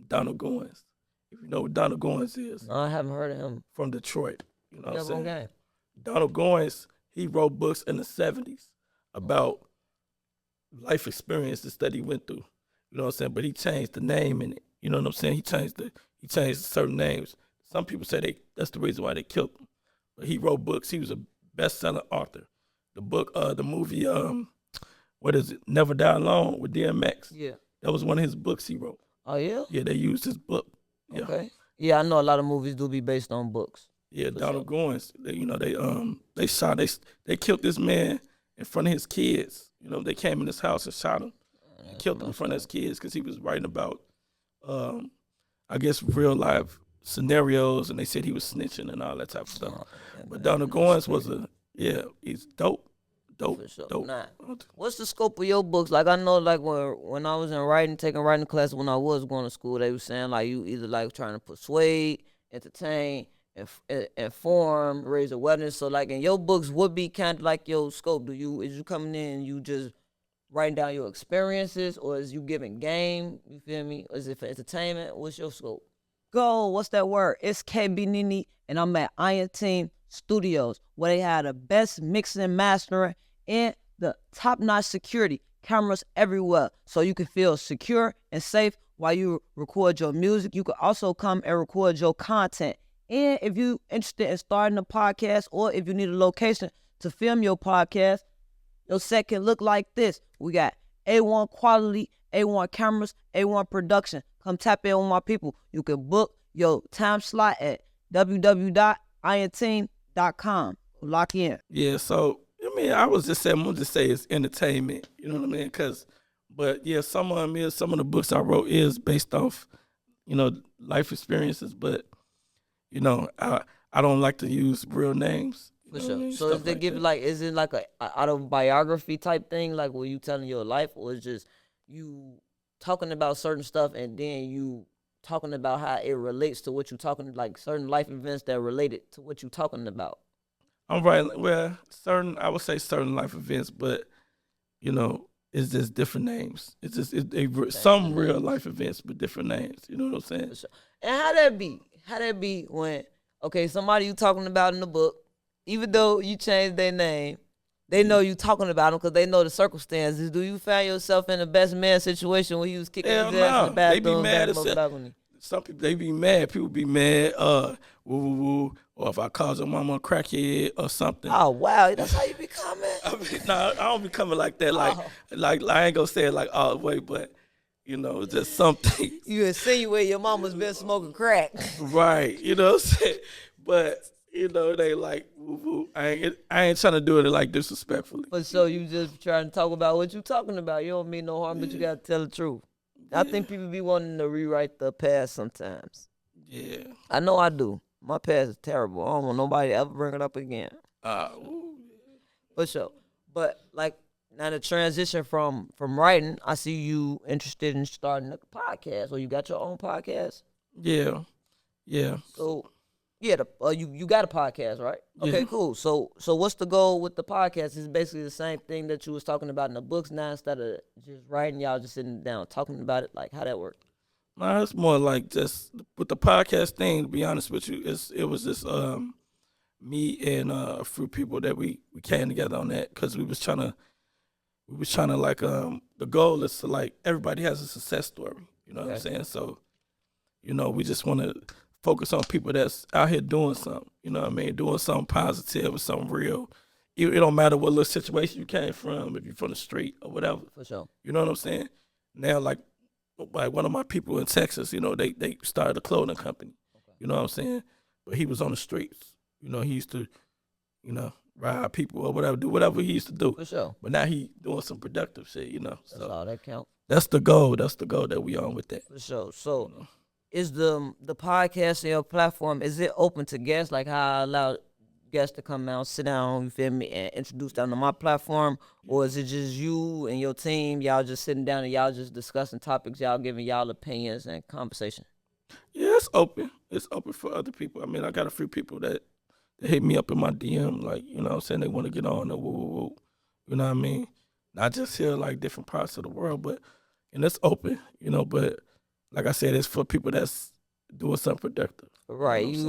Speaker 3: Donald Goins. If you know who Donald Goins is.
Speaker 2: No, I haven't heard of him.
Speaker 3: From Detroit. You know what I'm saying?
Speaker 2: Okay.
Speaker 3: Donald Goins, he wrote books in the 70s about life experiences that he went through. You know what I'm saying? But he changed the name in it. You know what I'm saying? He changed certain names. Some people say that's the reason why they killed him. But he wrote books. He was a best-selling author. The book, the movie, what is it? Never Die Alone with DMX.
Speaker 2: Yeah.
Speaker 3: That was one of his books he wrote.
Speaker 2: Oh, yeah?
Speaker 3: Yeah, they used his book. Yeah.
Speaker 2: Okay. Yeah, I know a lot of movies do be based on books.
Speaker 3: Yeah, Donald Goins. They killed this man in front of his kids. You know, they came in his house and shot him. And killed him in front of his kids because he was writing about, I guess, real life scenarios, and they said he was snitching and all that type of stuff. But Donald Goins he's dope.
Speaker 2: For sure. Dope. Nah. What's the scope of your books? Like I know, like when I was taking writing classes when I was going to school, they were saying like you either like trying to persuade, entertain, inform, raise awareness. So like in your books, would be kind of like your scope. Is you coming in and you just writing down your experiences, or is you giving game? You feel me? Or is it for entertainment? What's your scope? Go. What's that word? It's KB Nene, and I'm at Iron Team Studios, where they have the best mixing and mastering and the top-notch security, cameras everywhere, so you can feel secure and safe while you record your music. You can also come and record your content. And if you're interested in starting a podcast, or if you need a location to film your podcast, your set can look like this. We got A1 quality, A1 cameras, A1 production. Come tap in with my people. You can book your time slot at www.ionteam.com. Lock in.
Speaker 3: Yeah, so mean, I was just saying, I'm gonna just say it's entertainment. You know what I mean? But yeah, some of the books I wrote is based off, life experiences. But I don't like to use real names.
Speaker 2: For
Speaker 3: You know what I
Speaker 2: sure.
Speaker 3: mean?
Speaker 2: So
Speaker 3: Stuff
Speaker 2: is they
Speaker 3: like
Speaker 2: give
Speaker 3: that.
Speaker 2: like, is it like a autobiography type thing? Like, were you telling your life, or is just you talking about certain stuff and then you talking about how it relates to what you talking, like certain life events that are related to what you talking about?
Speaker 3: I'm right. Well, I would say certain life events, but it's just different names. It's just some
Speaker 2: Different
Speaker 3: real
Speaker 2: names.
Speaker 3: life events, but different names. You know what I'm saying?
Speaker 2: For sure. And how that be? How that be when, okay, somebody you talking about in the book, even though you changed their name, they know you talking about them because they know the circumstances. Do you find yourself in a best man situation when he was kicking
Speaker 3: Hell
Speaker 2: his ass in the
Speaker 3: no. They be
Speaker 2: bathroom back
Speaker 3: mad
Speaker 2: in
Speaker 3: as
Speaker 2: the
Speaker 3: hell.
Speaker 2: balcony?
Speaker 3: Some people they be mad. People be mad. Woo woo woo. Or if I call your mama a crackhead or something.
Speaker 2: Oh wow, that's how you be coming.
Speaker 3: I mean, I don't be coming like that. Like I ain't gonna say it like all the way, but it's just something.
Speaker 2: You insinuate your mama's been smoking crack.
Speaker 3: Right. You know what I'm saying? But they like woo woo. I ain't trying to do it like disrespectfully.
Speaker 2: But so you just trying to talk about what you talking about. You don't mean no harm, but you gotta tell the truth. I think people be wanting to rewrite the past sometimes.
Speaker 3: Yeah.
Speaker 2: I know I do. My past is terrible. I don't want nobody to ever bring it up again.
Speaker 3: Woo.
Speaker 2: For sure. But like now the transition from writing, I see you interested in starting a podcast, or you got your own podcast.
Speaker 3: Yeah. Yeah.
Speaker 2: So yeah, you got a podcast, right? Okay,
Speaker 3: Yeah.
Speaker 2: cool. So what's the goal with the podcast? It's basically the same thing that you was talking about in the books now. Instead of just writing, y'all just sitting down talking about it. Like, how that work?
Speaker 3: Nah, it's more like just with the podcast thing. To be honest with you, it was just me and a few people that we came together on that because we was trying to like the goal is to like everybody has a success story. You know what I'm
Speaker 2: Okay.
Speaker 3: saying? So we just want to focus on people that's out here doing something. You know what I mean? Doing something positive or something real. It don't matter what little situation you came from, if you're from the street or whatever.
Speaker 2: For sure.
Speaker 3: You know what I'm saying? Now, like one of my people in Texas, they started a clothing company.
Speaker 2: Okay.
Speaker 3: You know what I'm saying? But he was on the streets. He used to, ride people or whatever, do whatever he used to do.
Speaker 2: For sure.
Speaker 3: But now he doing some productive shit,
Speaker 2: That's
Speaker 3: So
Speaker 2: all that count.
Speaker 3: that's the goal. That's the goal that we on with that.
Speaker 2: For sure. So is the podcast and your platform, is it open to guests? Like how I allow guests to come out, sit down, you feel me, and introduce them to my platform? Or is it just you and your team, y'all just sitting down and y'all just discussing topics, y'all giving y'all opinions and conversation?
Speaker 3: Yeah, it's open. It's open for other people. I mean, I got a few people that hit me up in my DM, like, what I'm saying, they want to get on or woo, woo, woo. You know what I mean? Not just here, like, different parts of the world, and it's open, but like I said, it's for people that's doing something productive.
Speaker 2: Right.
Speaker 3: You
Speaker 2: You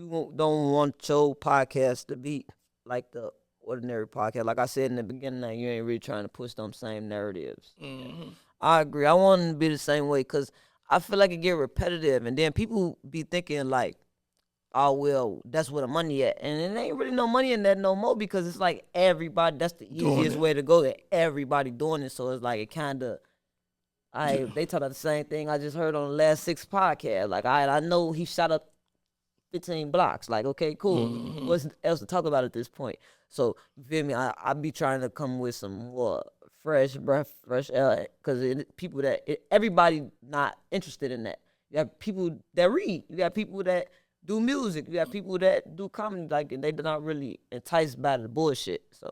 Speaker 3: know
Speaker 2: don't want your podcast to be like the ordinary podcast. Like I said in the beginning, like, you ain't really trying to push them same narratives.
Speaker 3: Mm-hmm.
Speaker 2: I agree. I want it to be the same way because I feel like it get repetitive, and then people be thinking like, oh well, that's where the money at, and it ain't really no money in that no more because it's like everybody. That's the
Speaker 3: Doing
Speaker 2: easiest
Speaker 3: it.
Speaker 2: way to go. That everybody doing it, so it's like it kind of. They talk about the same thing I just heard on the last 6 podcast. Like I know he shot up 15 blocks. Like, okay, cool.
Speaker 3: Mhm.
Speaker 2: What's else to talk about at this point? So you feel me? I be trying to come with some more fresh breath, fresh air, because people everybody not interested in that. You have people that read. You got people that do music. You got people that do comedy. Like, and they not really enticed by the bullshit. So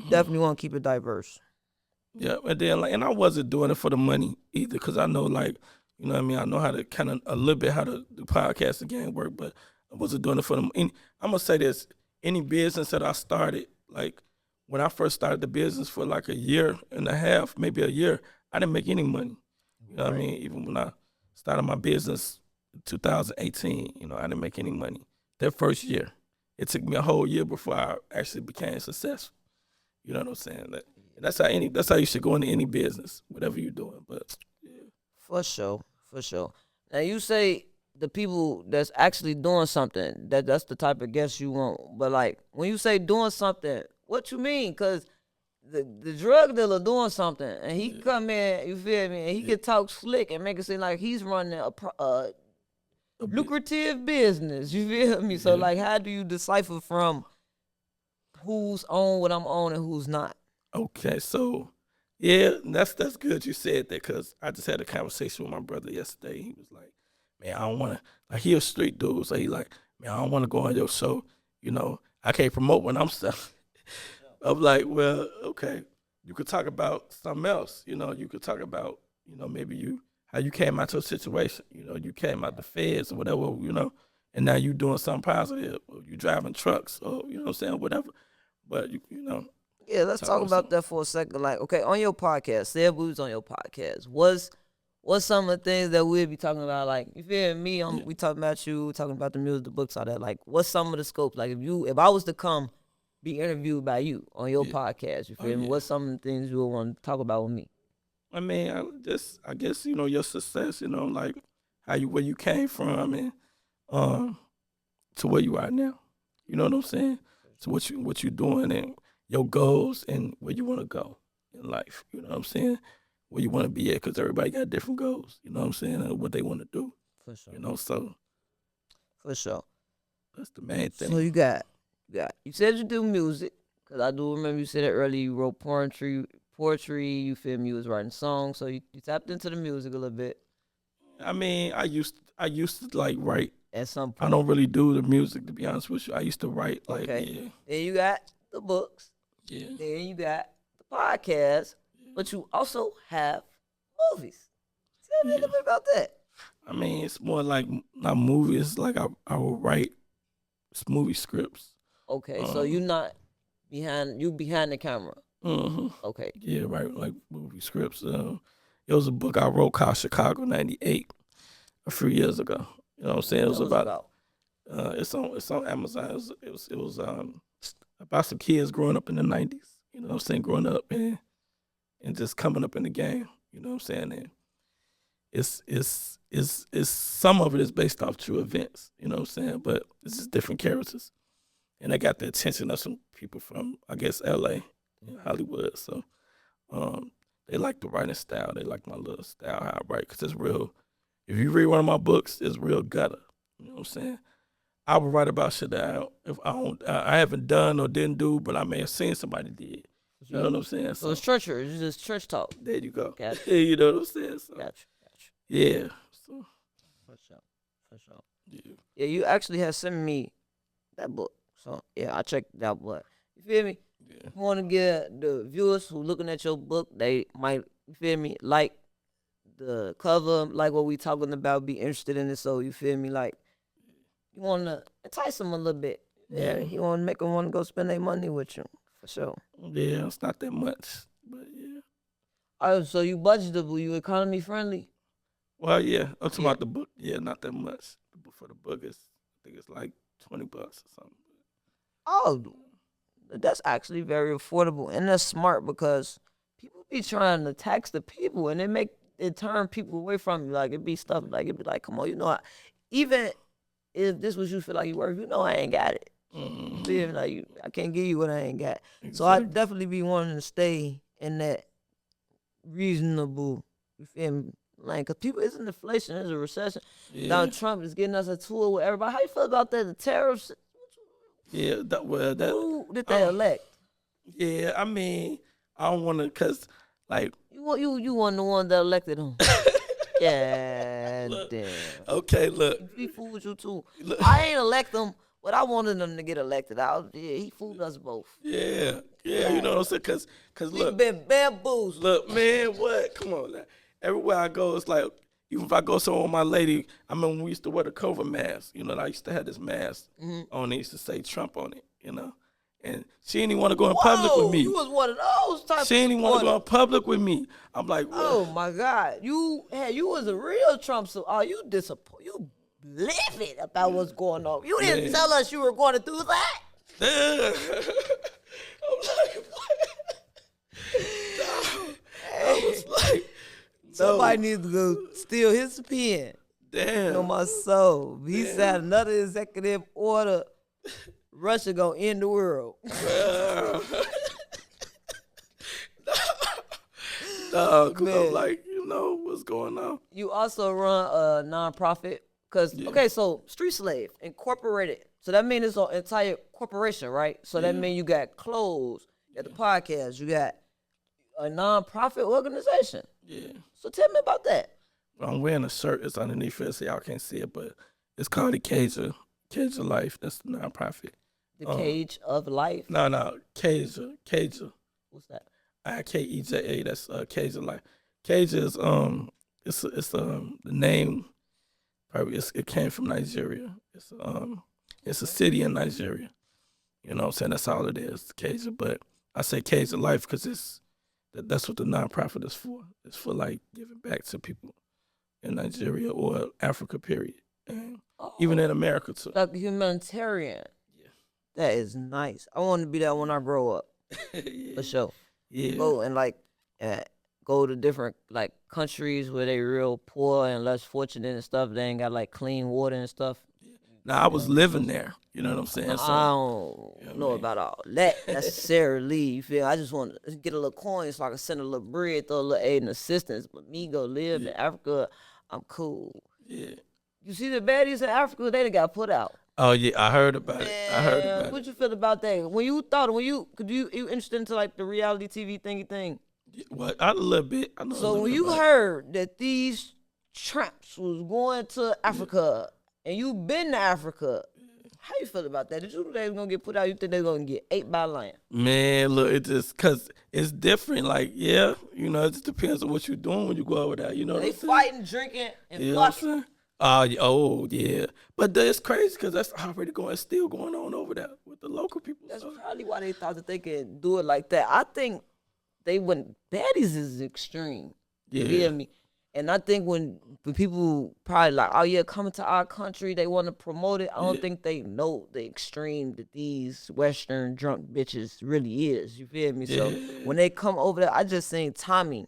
Speaker 2: definitely want to keep it diverse.
Speaker 3: Yeah, and then and I wasn't doing it for the money either, because I know you know what I mean. I know how to kind of a little bit how to do podcast again work, but I wasn't doing it for them. I'm gonna say this: any business that I started, like when I first started the business for like a year and a half, maybe a year, I didn't make any money. You know what I mean? Even when I started my business in 2018, I didn't make any money that first year. It took me a whole year before I actually became successful. You know what I'm saying? That's how you should go into any business, whatever you're doing. But yeah.
Speaker 2: For sure. Now you say the people that's actually doing something, that's the type of guest you want. But like when you say doing something, what you mean? Cause the drug dealer doing something, and he come in, you feel me? And he can talk slick and make it seem like he's running a lucrative business. You feel me? So like, how do you decipher from who's on what I'm on and who's not.
Speaker 3: Okay, so yeah, that's good you said that because I just had a conversation with my brother yesterday. He was like, "Man, I don't want to." Like he a street dude, so he like, "Man, I don't want to go on your show. You know, I can't promote when I'm stuff." I'm like, "Well, okay, you could talk about something else. You know, you could talk about, maybe how you came out your situation. You know, you came out the feds or whatever. You know, and now you doing something positive. Or you driving trucks, or you know what I'm saying, whatever. But you know."
Speaker 2: Yeah, let's talk about that for a second. Like, okay, on your podcast, say we was on your podcast. What's some of the things that we'd be talking about? Like, you feel me? We talking about you, talking about the music, the books, all that. Like, what's some of the scopes? Like, if I was to come be interviewed by you on your podcast, you feel me? What's some of the things you would want to talk about with me?
Speaker 3: I mean, I guess your success. Like where you came from, and to where you are now. You know what I'm saying? So what you doing and your goals and where you want to go in life. You know what I'm saying? Where you want to be at, because everybody got different goals. You know what I'm saying? And what they want to do.
Speaker 2: For sure.
Speaker 3: So
Speaker 2: for sure.
Speaker 3: That's the main thing.
Speaker 2: So you said you do music, because I do remember you said it earlier. You wrote poetry. You feel me? You was writing songs, so you tapped into the music a little bit.
Speaker 3: I mean, I used to like write.
Speaker 2: At some point.
Speaker 3: I don't really do the music, to be honest with you. I used to write like,
Speaker 2: okay.
Speaker 3: Yeah.
Speaker 2: Then you got the books.
Speaker 3: Yeah.
Speaker 2: Then you got the podcast, but you also have movies. Tell me a little bit about that.
Speaker 3: I mean, it's more like not movies. It's like I will write movie scripts.
Speaker 2: Okay, so you not behind the camera.
Speaker 3: Mm-hmm.
Speaker 2: Okay.
Speaker 3: Yeah, right, like movie scripts. It was a book I wrote called Chicago '98 a few years ago. You know what I'm saying? It was about it's on Amazon. It was about some kids growing up in the '90s. You know what I'm saying? Growing up and just coming up in the game. You know what I'm saying? And it's some of it is based off true events. You know what I'm saying? But it's just different characters, and I got the attention of some people from, I guess, L.A. and Hollywood. So they like the writing style. They like my little style how I write, because it's real. If you read one of my books, it's real gutter. You know what I'm saying? I would write about shit that I haven't done or didn't do, but I may have seen somebody did. You know what I'm saying?
Speaker 2: So it's church. It's just church talk.
Speaker 3: There you go.
Speaker 2: Gotcha.
Speaker 3: Yeah, you know what I'm saying? So,
Speaker 2: Gotcha.
Speaker 3: Yeah. So.
Speaker 2: For sure. Yeah, you actually had sent me that book. So yeah, I checked that book. You feel me?
Speaker 3: Yeah.
Speaker 2: You want to get the viewers who looking at your book, they might, you feel me, like the cover, like what we talking about, be interested in it. So you feel me, like you want to entice them a little bit. Yeah, you want to make them want to go spend their money with you, for sure.
Speaker 3: Yeah, it's not that much, but yeah.
Speaker 2: Oh, so you budgetable, you economy friendly?
Speaker 3: Well, yeah. I'm talking about the book. Yeah, not that much. For the book, I think it's like $20 or something.
Speaker 2: Oh, that's actually very affordable, and that's smart, because people be trying to tax the people, and it turn people away from you. Like, it be stuff like, come on, even if this was you feel like you worth, I ain't got it.
Speaker 3: Mm-hmm.
Speaker 2: Feel like I can't give you what I ain't got.
Speaker 3: Exactly.
Speaker 2: So I definitely be wanting to stay in that reasonable, you feel me, lane, because people, it's an inflation, there's a recession.
Speaker 3: Yeah.
Speaker 2: Donald Trump is getting us a tour with everybody. How you feel about that? The tariffs?
Speaker 3: Yeah,
Speaker 2: who did they elect?
Speaker 3: Yeah, I mean, I don't want to, cause like
Speaker 2: you want the one that elected him. Yeah, damn.
Speaker 3: Okay, look.
Speaker 2: He fooled you too.
Speaker 3: Look.
Speaker 2: I ain't elect him, but I wanted him to get elected. He fooled us both.
Speaker 3: Yeah, you know what I'm saying? Cause look,
Speaker 2: we been bamboozled.
Speaker 3: Look, man, what? Come on, now. Everywhere I go, it's like, even if I go somewhere with my lady, I remember when we used to wear the COVID mask. I used to have this mask on it, used to say Trump on it, And she didn't even want to go in public with me.
Speaker 2: You was one of those types.
Speaker 3: She didn't even want to go in public with me. I'm like, what?
Speaker 2: Oh my God, you was a real Trump. So, you disappointed? You livid about what's going on? You didn't tell us you were going to do that.
Speaker 3: I'm like, what? No. I was like,
Speaker 2: somebody needs to go steal his pen.
Speaker 3: Damn.
Speaker 2: On my soul. He said another executive order. Russia gonna end the world.
Speaker 3: No, cause I'm like, what's going on.
Speaker 2: You also run a nonprofit, cause okay, so Street Slave Incorporated. So that means it's an entire corporation, right? So that means you got clothes, you got the podcast, you got a non-profit organization.
Speaker 3: Yeah.
Speaker 2: So tell me about that.
Speaker 3: I'm wearing a shirt. It's underneath it, so y'all can't see it, but it's called the Cage of Life. That's the nonprofit.
Speaker 2: The Cage of Life.
Speaker 3: No, Cage.
Speaker 2: What's that?
Speaker 3: Keja. That's Cage of Life. Cage is it's the name. Probably it came from Nigeria. It's a city in Nigeria. You know what I'm saying? That's all it is, Cage. But I say Cage of Life because that's what the nonprofit is for. It's for like giving back to people in Nigeria or Africa, period. And even in America too.
Speaker 2: Like humanitarian.
Speaker 3: Yeah.
Speaker 2: That is nice. I want to be that when I grow up.
Speaker 3: Yeah.
Speaker 2: For sure.
Speaker 3: Yeah.
Speaker 2: Go and like go to different like countries where they real poor and less fortunate and stuff. They ain't got like clean water and stuff.
Speaker 3: Now I was living there. You know what I'm saying? So,
Speaker 2: I don't know about all that necessarily. You feel? I just want to get a little coin so I can send a little bread, throw a little aid and assistance. But me go live in Africa, I'm cool.
Speaker 3: Yeah.
Speaker 2: You see the baddies in Africa, they done got put out.
Speaker 3: Oh yeah, I heard about it.
Speaker 2: What you feel about that? When you interested into like the reality TV thingy thing?
Speaker 3: What? A little bit. I know
Speaker 2: So when you heard that these tramps was going to Africa and you been to Africa, how you feel about that? Did you think they was gonna get put out? You think they gonna get ate by a lion?
Speaker 3: Man, look, it just cause it's different. Like, yeah, you know, it just depends on what you're doing when you go over there. You know,
Speaker 2: They fighting, drinking, and
Speaker 3: you know what I'm
Speaker 2: fucking.
Speaker 3: saying? Oh yeah, but it's crazy because that's already it's still going on over there with the local people.
Speaker 2: That's
Speaker 3: so.
Speaker 2: probably why they thought that they could do it like that. I think they wouldn't. Baddies is extreme. You hear me? And I think when people probably like, oh yeah, coming to our country, they want to promote it. I don't think they know the extreme that these Western drunk bitches really is. You feel me? So when they come over there, I just seen Tommy,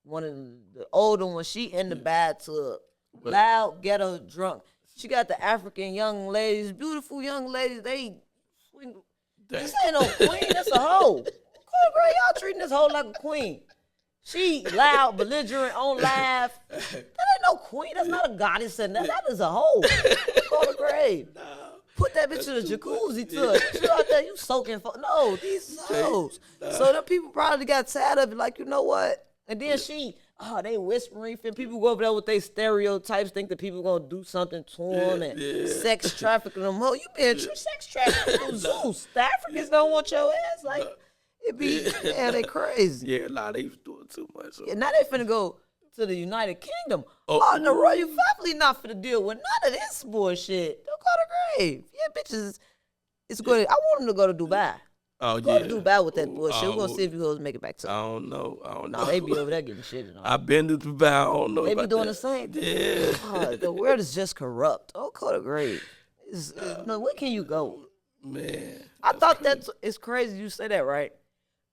Speaker 2: one of the older ones. She in the bathtub, loud ghetto drunk. She got the African young ladies, beautiful young ladies. They swing. This ain't no queen. That's a hoe. Girl, y'all treating this hoe like a queen. She loud, belligerent, on laugh. That ain't no queen. That's not a goddess. And that is a hoe. Go to grave. Put that bitch in the jacuzzi tub. You out there, you soaking. No, these hoes. So them people probably got tired of it. Like, you know what? And then they whispering. People go over there with their stereotypes, think that people gonna do something to them and sex trafficking them. Oh, you been sex trafficking through Zeus. The Africans don't want your ass. Like, it be, they crazy.
Speaker 3: Yeah, they was doing too much. So.
Speaker 2: Yeah, now they finna go to the United Kingdom. Oh, the royal family not finna deal with none of this bullshit. Don't go to grave. Yeah, bitches, it's good. I want them to go to Dubai.
Speaker 3: Oh,
Speaker 2: go to Dubai with that bullshit. We're gonna see if you guys make it back to
Speaker 3: I don't know.
Speaker 2: No, they be over there getting shit and all.
Speaker 3: I've been to Dubai. I don't know.
Speaker 2: They be doing
Speaker 3: that.
Speaker 2: the same thing.
Speaker 3: Yeah.
Speaker 2: God, the world is just corrupt. Don't go to grave. No, where can you go?
Speaker 3: Man.
Speaker 2: I thought it's crazy you say that, right?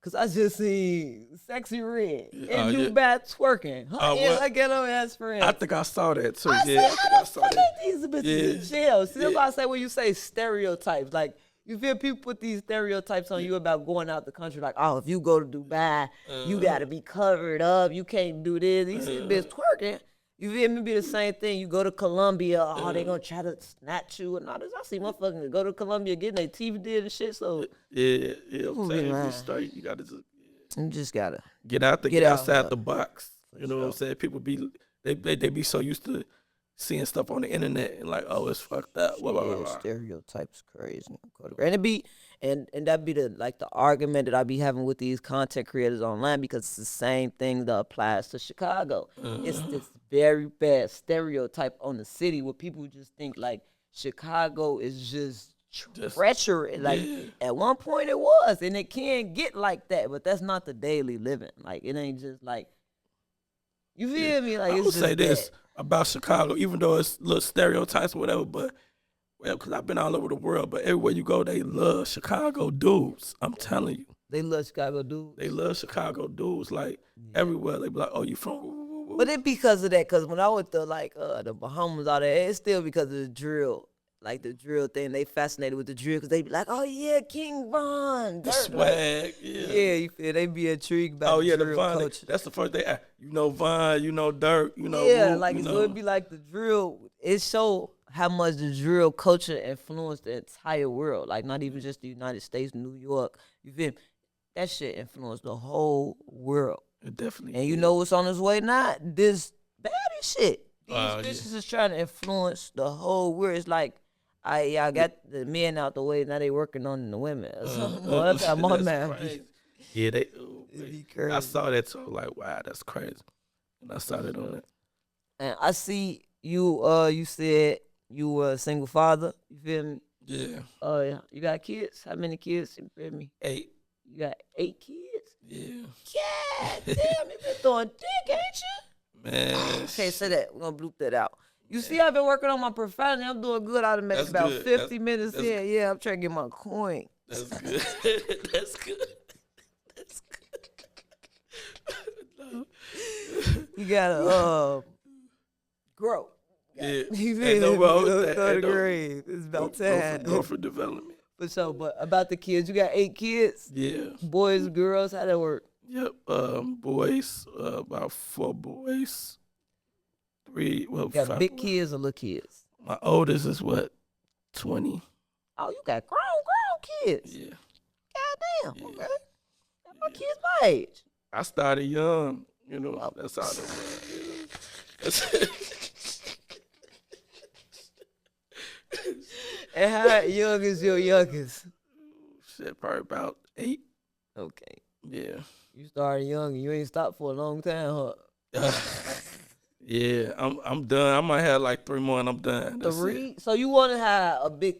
Speaker 2: Cause I just see Sexy Red in Dubai twerking. I get on ass friend.
Speaker 3: I think I saw that too.
Speaker 2: I said, how the fuck these bitches in jail? See, that's why I say when you say stereotypes, like you feel people put these stereotypes on you about going out the country, like, oh, if you go to Dubai, you gotta be covered up, you can't do this. These bitches twerking. You feel me? Be the same thing. You go to Colombia, they gonna try to snatch you and all this. I see motherfuckers go to Colombia getting their teeth did and shit. So
Speaker 3: yeah. I'm saying straight. You gotta
Speaker 2: you just gotta
Speaker 3: get outside the box. You know what I'm saying? People they be so used to seeing stuff on the internet and like, oh, it's fucked up. Blah, blah, blah.
Speaker 2: Stereotypes crazy. And that be the argument that I be having with these content creators online, because it's the same thing that applies to Chicago. It's this very bad stereotype on the city where people just think like Chicago is just treacherous. Like at one point it was, and it can get like that, but that's not the daily living. Like it ain't just like, you feel me? Like
Speaker 3: I
Speaker 2: it's
Speaker 3: would
Speaker 2: just
Speaker 3: say this about Chicago, even though it's little stereotypes or whatever, but because I've been all over the world, but everywhere you go, they love Chicago dudes. I'm telling you.
Speaker 2: They love Chicago dudes.
Speaker 3: They love Chicago dudes. Like everywhere, they be like, "Oh, you from?"
Speaker 2: But it because of that. Because when I went to the Bahamas, all that, it's still because of the drill. Like the drill thing, they fascinated with the drill because they be like, "Oh yeah, King Von,
Speaker 3: the swag,
Speaker 2: yeah." You feel they be intrigued by the drill
Speaker 3: Von,
Speaker 2: culture.
Speaker 3: That's the first thing. You know Von, you know Dirk, you know.
Speaker 2: Yeah,
Speaker 3: Root,
Speaker 2: so it'd be like the drill. It's so how much the drill culture influenced the entire world. Like not even just the United States, New York. You feel me? That shit influenced the whole world.
Speaker 3: It definitely.
Speaker 2: And you
Speaker 3: did.
Speaker 2: know what's on its way now? This baddie shit. These
Speaker 3: Yeah.
Speaker 2: bitches is trying to influence the whole world. It's like, y'all got the men out the way, now they working on the women. That's how my
Speaker 3: That's
Speaker 2: man
Speaker 3: crazy.
Speaker 2: be.
Speaker 3: Yeah, they.
Speaker 2: Be crazy.
Speaker 3: I saw that too. Like, wow, that's crazy. And I saw that on it.
Speaker 2: And I see you. You said you were a single father. You feel me?
Speaker 3: Yeah.
Speaker 2: Yeah. You got kids? How many kids? You feel me?
Speaker 3: 8.
Speaker 2: You got 8 kids?
Speaker 3: Yeah.
Speaker 2: God damn, you been throwing dick, ain't you?
Speaker 3: Man.
Speaker 2: Can't say that. We're gonna bloop that out. You see, I've been working on my profanity. I'm doing good. I've made
Speaker 3: That's
Speaker 2: about
Speaker 3: good.
Speaker 2: 50 minutes
Speaker 3: that's
Speaker 2: in. Yeah, I'm trying to get my coin.
Speaker 3: That's good. That's good. That's good.
Speaker 2: You gotta grow.
Speaker 3: Yeah.
Speaker 2: You feel
Speaker 3: Ain't no
Speaker 2: me?
Speaker 3: wrong with that.
Speaker 2: Third
Speaker 3: Ain't no-
Speaker 2: grade. It's about
Speaker 3: Go
Speaker 2: time.
Speaker 3: for development.
Speaker 2: But about the kids, you got 8 kids.
Speaker 3: Yeah.
Speaker 2: Boys, girls. How that work?
Speaker 3: Yep. Boys. About 4 boys. 3. Well,
Speaker 2: You got
Speaker 3: 5
Speaker 2: big
Speaker 3: boys.
Speaker 2: kids or little kids?
Speaker 3: My oldest is what? 20.
Speaker 2: Oh, you got grown kids.
Speaker 3: Yeah.
Speaker 2: Goddamn.
Speaker 3: Yeah.
Speaker 2: Okay. My kids my age.
Speaker 3: I started young. You know, that's all that was. You know.
Speaker 2: And how young is your youngest?
Speaker 3: Shit, probably about 8.
Speaker 2: Okay.
Speaker 3: Yeah.
Speaker 2: You started young and you ain't stopped for a long time, huh?
Speaker 3: Yeah, I'm done. I might have like 3 more and I'm done. That's it.
Speaker 2: 3? So you want to have a big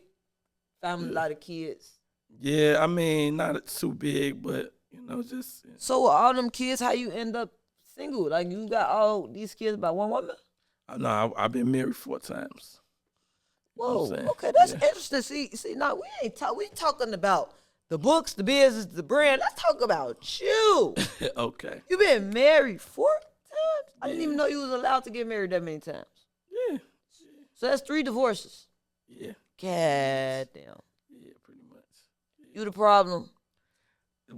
Speaker 2: family, a lot of kids.
Speaker 3: Yeah, I mean, not too big, but, you know, just.
Speaker 2: So with all them kids, how you end up single? Like you got all these kids by one woman?
Speaker 3: No, I've been married 4 times. You know what I'm
Speaker 2: Whoa,
Speaker 3: saying?
Speaker 2: okay, that's
Speaker 3: Yeah.
Speaker 2: interesting. See, now we talking about the books, the business, the brand. Let's talk about you.
Speaker 3: Okay.
Speaker 2: You been married 4 times? I didn't even know you was allowed to get married that many times.
Speaker 3: Yeah.
Speaker 2: So that's 3 divorces.
Speaker 3: Yeah.
Speaker 2: God damn.
Speaker 3: Yeah, pretty much.
Speaker 2: You the problem.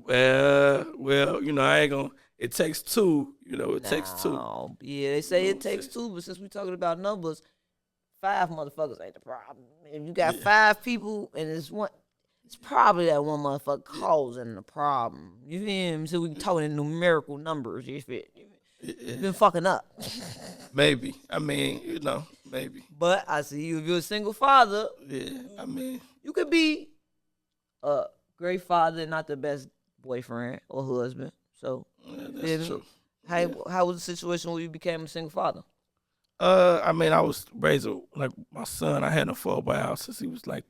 Speaker 3: Well, you know, I ain't gonna. It takes 2. You know, it takes 2.
Speaker 2: No, yeah, they say
Speaker 3: You know
Speaker 2: it
Speaker 3: what I'm
Speaker 2: takes
Speaker 3: saying?
Speaker 2: 2, but since we talking about numbers, 5 motherfuckers ain't the problem. If you got 5 people and it's probably that one motherfucker causing the problem. You feel me? So we talking in numerical numbers. You feel me? You been fucking up.
Speaker 3: Maybe. I mean, you know, maybe.
Speaker 2: But I see you. If you're a single father,
Speaker 3: Yeah. I mean,
Speaker 2: you could be a great father, not the best boyfriend or husband. So,
Speaker 3: yeah,
Speaker 2: feel
Speaker 3: that's
Speaker 2: me?
Speaker 3: true.
Speaker 2: How was the situation when you became a single father?
Speaker 3: I mean, I was raised like my son. I had him for a while since he was like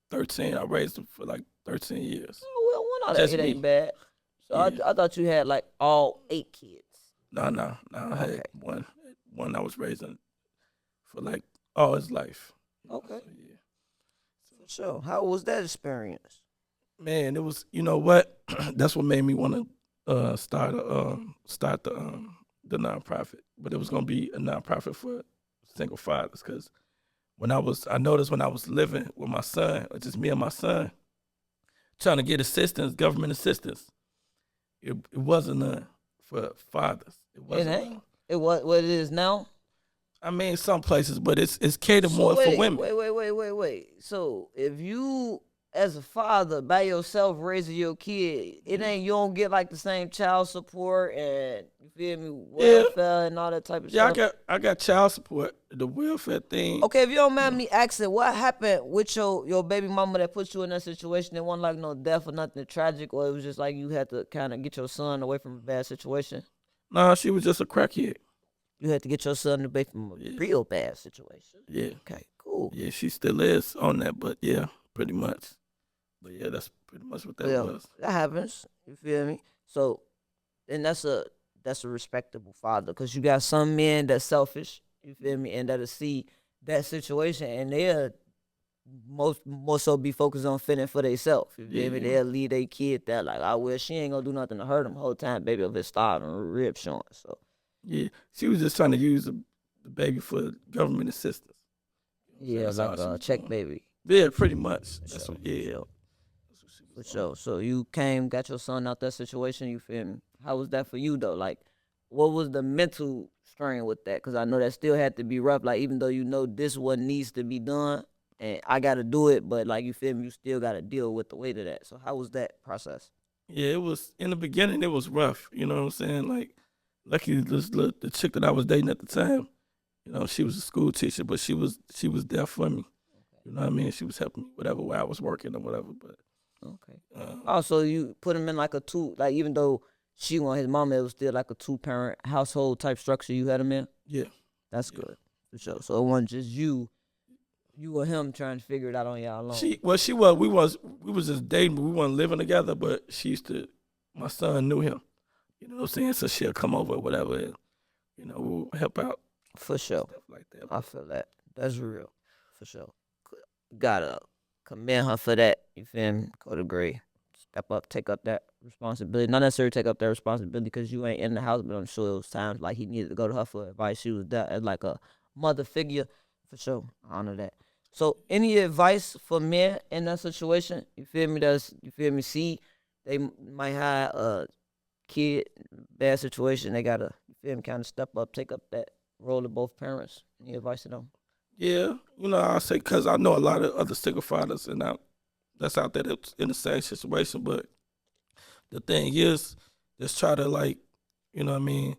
Speaker 3: 13. I raised him for like 13 years.
Speaker 2: Oh, well, one out of
Speaker 3: Just
Speaker 2: 8 ain't
Speaker 3: me.
Speaker 2: bad. So
Speaker 3: Yeah.
Speaker 2: I thought you had like all 8 kids.
Speaker 3: No. I had
Speaker 2: Okay.
Speaker 3: one I was raising for like all his life.
Speaker 2: Okay.
Speaker 3: So, yeah.
Speaker 2: For sure. How was that experience?
Speaker 3: Man, it was. You know what? That's what made me want to start the nonprofit. But it was gonna be a nonprofit for single fathers because I noticed when I was living with my son, or just me and my son, trying to get assistance, government assistance, it wasn't none for fathers. It
Speaker 2: It
Speaker 3: wasn't.
Speaker 2: ain't. It what it is now?
Speaker 3: I mean, some places, but it's catered more for women.
Speaker 2: Wait. So if you as a father by yourself raising your kid, it ain't you don't get like the same child support and you feel me, welfare and all that type of
Speaker 3: Yeah,
Speaker 2: stuff.
Speaker 3: I got child support, the welfare thing.
Speaker 2: Okay, if you don't mind me asking, what happened with your baby mama that put you in that situation? It wasn't like no death or nothing tragic, or it was just like you had to kind of get your son away from a bad situation?
Speaker 3: No, she was just a crackhead.
Speaker 2: You had to get your son away from a real bad situation.
Speaker 3: Yeah.
Speaker 2: Okay, cool.
Speaker 3: Yeah, she still is on that, but yeah, pretty much. But yeah, that's pretty much what that was.
Speaker 2: That happens. You feel me? So, and that's a respectable father, because you got some men that's selfish. You feel me? And that'll see that situation and they'll more so be focused on fitting for themselves. You feel me?
Speaker 3: Yeah.
Speaker 2: They'll leave their kid there like, I wish she ain't gonna do nothing to hurt him the whole time. Baby of his starving, rib showing. So
Speaker 3: Yeah, she was just trying to use the baby for government assistance.
Speaker 2: yeah,
Speaker 3: That's all
Speaker 2: like
Speaker 3: she
Speaker 2: a
Speaker 3: was
Speaker 2: check
Speaker 3: doing.
Speaker 2: baby.
Speaker 3: Yeah, pretty much. That's
Speaker 2: sure,
Speaker 3: what. Yeah.
Speaker 2: For sure. So you got your son out that situation. You feel me? How was that for you though? Like, what was the mental strain with that? Because I know that still had to be rough. Like, even though you know this what needs to be done, and I got to do it, but like, you feel me, you still got to deal with the weight of that. So how was that process?
Speaker 3: Yeah, it was in the beginning. It was rough. You know what I'm saying? Like, lucky the chick that I was dating at the time. You know, she was a school teacher, but she was there for me. You know what I mean? She was helping me whatever way I was working or whatever. But
Speaker 2: Okay.
Speaker 3: uh,
Speaker 2: Also, you put him in like a two, like even though she want his mama, it was still like a 2-parent household type structure you had him in.
Speaker 3: yeah,
Speaker 2: That's
Speaker 3: yeah.
Speaker 2: good for sure. So it wasn't just you or him trying to figure it out on y'all alone.
Speaker 3: She was just dating, but we weren't living together. But she used to. My son knew him. You know what I'm saying? So she'll come over or whatever, and we'll help out
Speaker 2: For sure.
Speaker 3: stuff like that.
Speaker 2: I feel that. That's real. For sure. Gotta commend her for that. You feel me? Go to grade. Step up, take up that responsibility. Not necessarily take up that responsibility because you ain't in the house, but I'm sure it was times like he needed to go to her for advice. She was there as like a mother figure. For sure. I honor that. So any advice for men in that situation? You feel me? You feel me? See, they might have a kid, bad situation. They gotta, you feel me, kind of step up, take up that role of both parents. Any advice to them?
Speaker 3: Yeah, I say because I know a lot of other single fathers and that's out there that's in the same situation. But the thing is, just try to like, what I mean,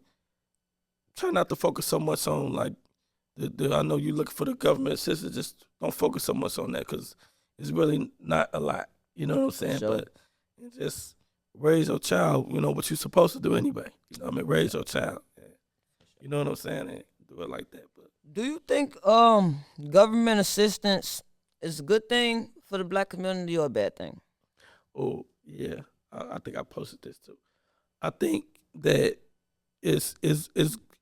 Speaker 3: try not to focus so much on like I know you looking for the government assistance. Just don't focus so much on that because it's really not a lot. You know what I'm saying?
Speaker 2: Sure.
Speaker 3: But just raise your child. You know what you're supposed to do anyway. You know what I mean? Raise your child. You know what I'm saying? And do it like that. But
Speaker 2: Do you think government assistance is a good thing for the black community or a bad thing?
Speaker 3: oh yeah, I think I posted this too. I think that is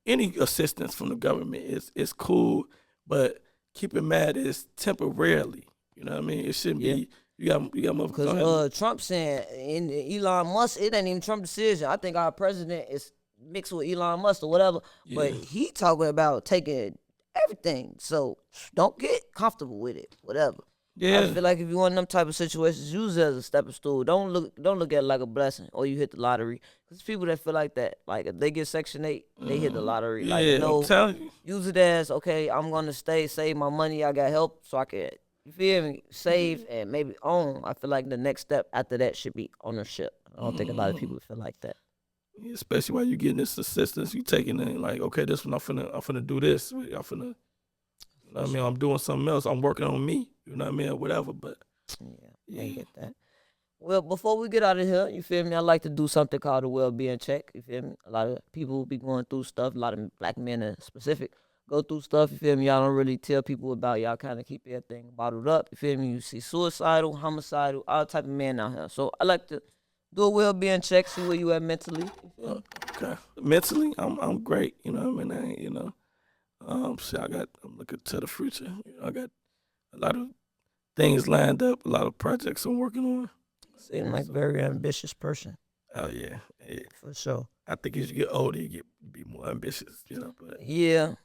Speaker 3: any assistance from the government is cool, but keep in mind it's temporarily. You know what I mean? It shouldn't
Speaker 2: Yeah.
Speaker 3: be. You got motherfuckers. Go ahead.
Speaker 2: Because Trump saying in Elon Musk, it ain't even Trump's decision. I think our president is mixed with Elon Musk or whatever, but
Speaker 3: Yeah.
Speaker 2: he talking about taking everything. So don't get comfortable with it, whatever. I
Speaker 3: Yeah.
Speaker 2: feel like if you want them type of situations, use it as a stepping stool. Don't look at it like a blessing or you hit the lottery. Cause people that feel like that, like if they get Section 8, they hit the lottery. Like
Speaker 3: Yeah. I'm
Speaker 2: no,
Speaker 3: telling you.
Speaker 2: use it as okay. I'm gonna save my money. I got help, so I can. You feel me? Save and maybe own. I feel like the next step after that should be ownership. I don't think a lot of people feel like that.
Speaker 3: Yeah, especially while you getting this assistance, you taking it like, okay, this one I'm finna do this. I'm finna, what I mean, I'm doing something else. I'm working on me. You know what I mean, or whatever. But
Speaker 2: Yeah, I get that. Well, before we get out of here, you feel me? I like to do something called a well-being check. You feel me? A lot of people be going through stuff. A lot of black men in specific go through stuff. You feel me? Y'all don't really tell people about. Y'all kind of keep everything bottled up. You feel me? You see suicidal, homicidal, all type of men out here. So I like to do a well-being check, see where you at mentally. You feel me?
Speaker 3: okay, mentally, I'm great. You know what I mean? Shit, I'm looking to the future. I got a lot of things lined up, a lot of projects I'm working on.
Speaker 2: Seem like very ambitious person
Speaker 3: Oh yeah, yeah.
Speaker 2: for sure.
Speaker 3: I think as you get older, you be more ambitious. But
Speaker 2: Yeah,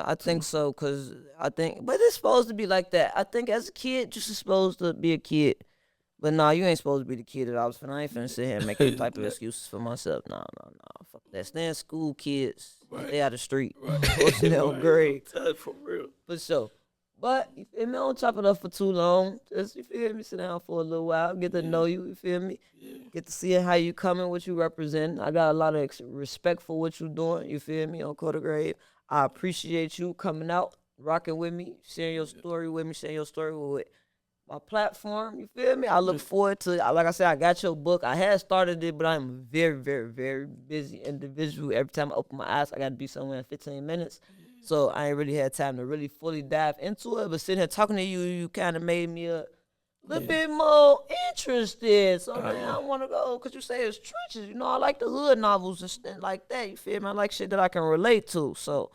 Speaker 2: I think so. Cause but it's supposed to be like that. I think as a kid, you're just supposed to be a kid. But nah, you ain't supposed to be the kid that I was finna. I ain't finna sit here and make any type of excuses for myself. Nah. Fuck that. Stay in school, kids.
Speaker 3: Right.
Speaker 2: Stay out the street.
Speaker 3: right,
Speaker 2: Go to that
Speaker 3: right.
Speaker 2: grade.
Speaker 3: I'm telling you, for real.
Speaker 2: For sure. But you feel me? Don't chop it up for too long. Just you feel me? Sit down for a little while. Get to know you. You feel me?
Speaker 3: Yeah.
Speaker 2: Get to see how you coming, what you represent. I got a lot of respect for what you doing. You feel me? On Quarter Grade. I appreciate you coming out, rocking with me, sharing your story with me, sharing your story with my platform. You feel me? I look forward to. Like I said, I got your book. I had started it, but I'm a very, very, very busy individual. Every time I open my eyes, I got to be somewhere in 15 minutes. So I ain't really had time to really fully dive into it. But sitting here talking to you, you kind of made me a little bit more interested. So now I want to go because you say it's trenches. I like the hood novels and stuff like that. You feel me? I like shit that I can relate to. So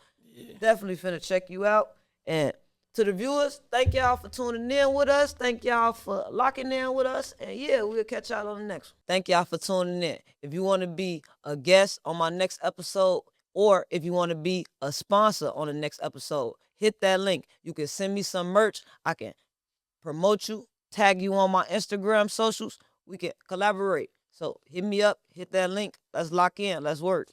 Speaker 2: definitely finna check you out. And to the viewers, thank y'all for tuning in with us. Thank y'all for locking in with us. And yeah, we'll catch y'all on the next one. Thank y'all for tuning in. If you want to be a guest on my next episode, or if you want to be a sponsor on the next episode, hit that link. You can send me some merch. I can promote you, tag you on my Instagram socials. We can collaborate. So hit me up, hit that link. Let's lock in. Let's work.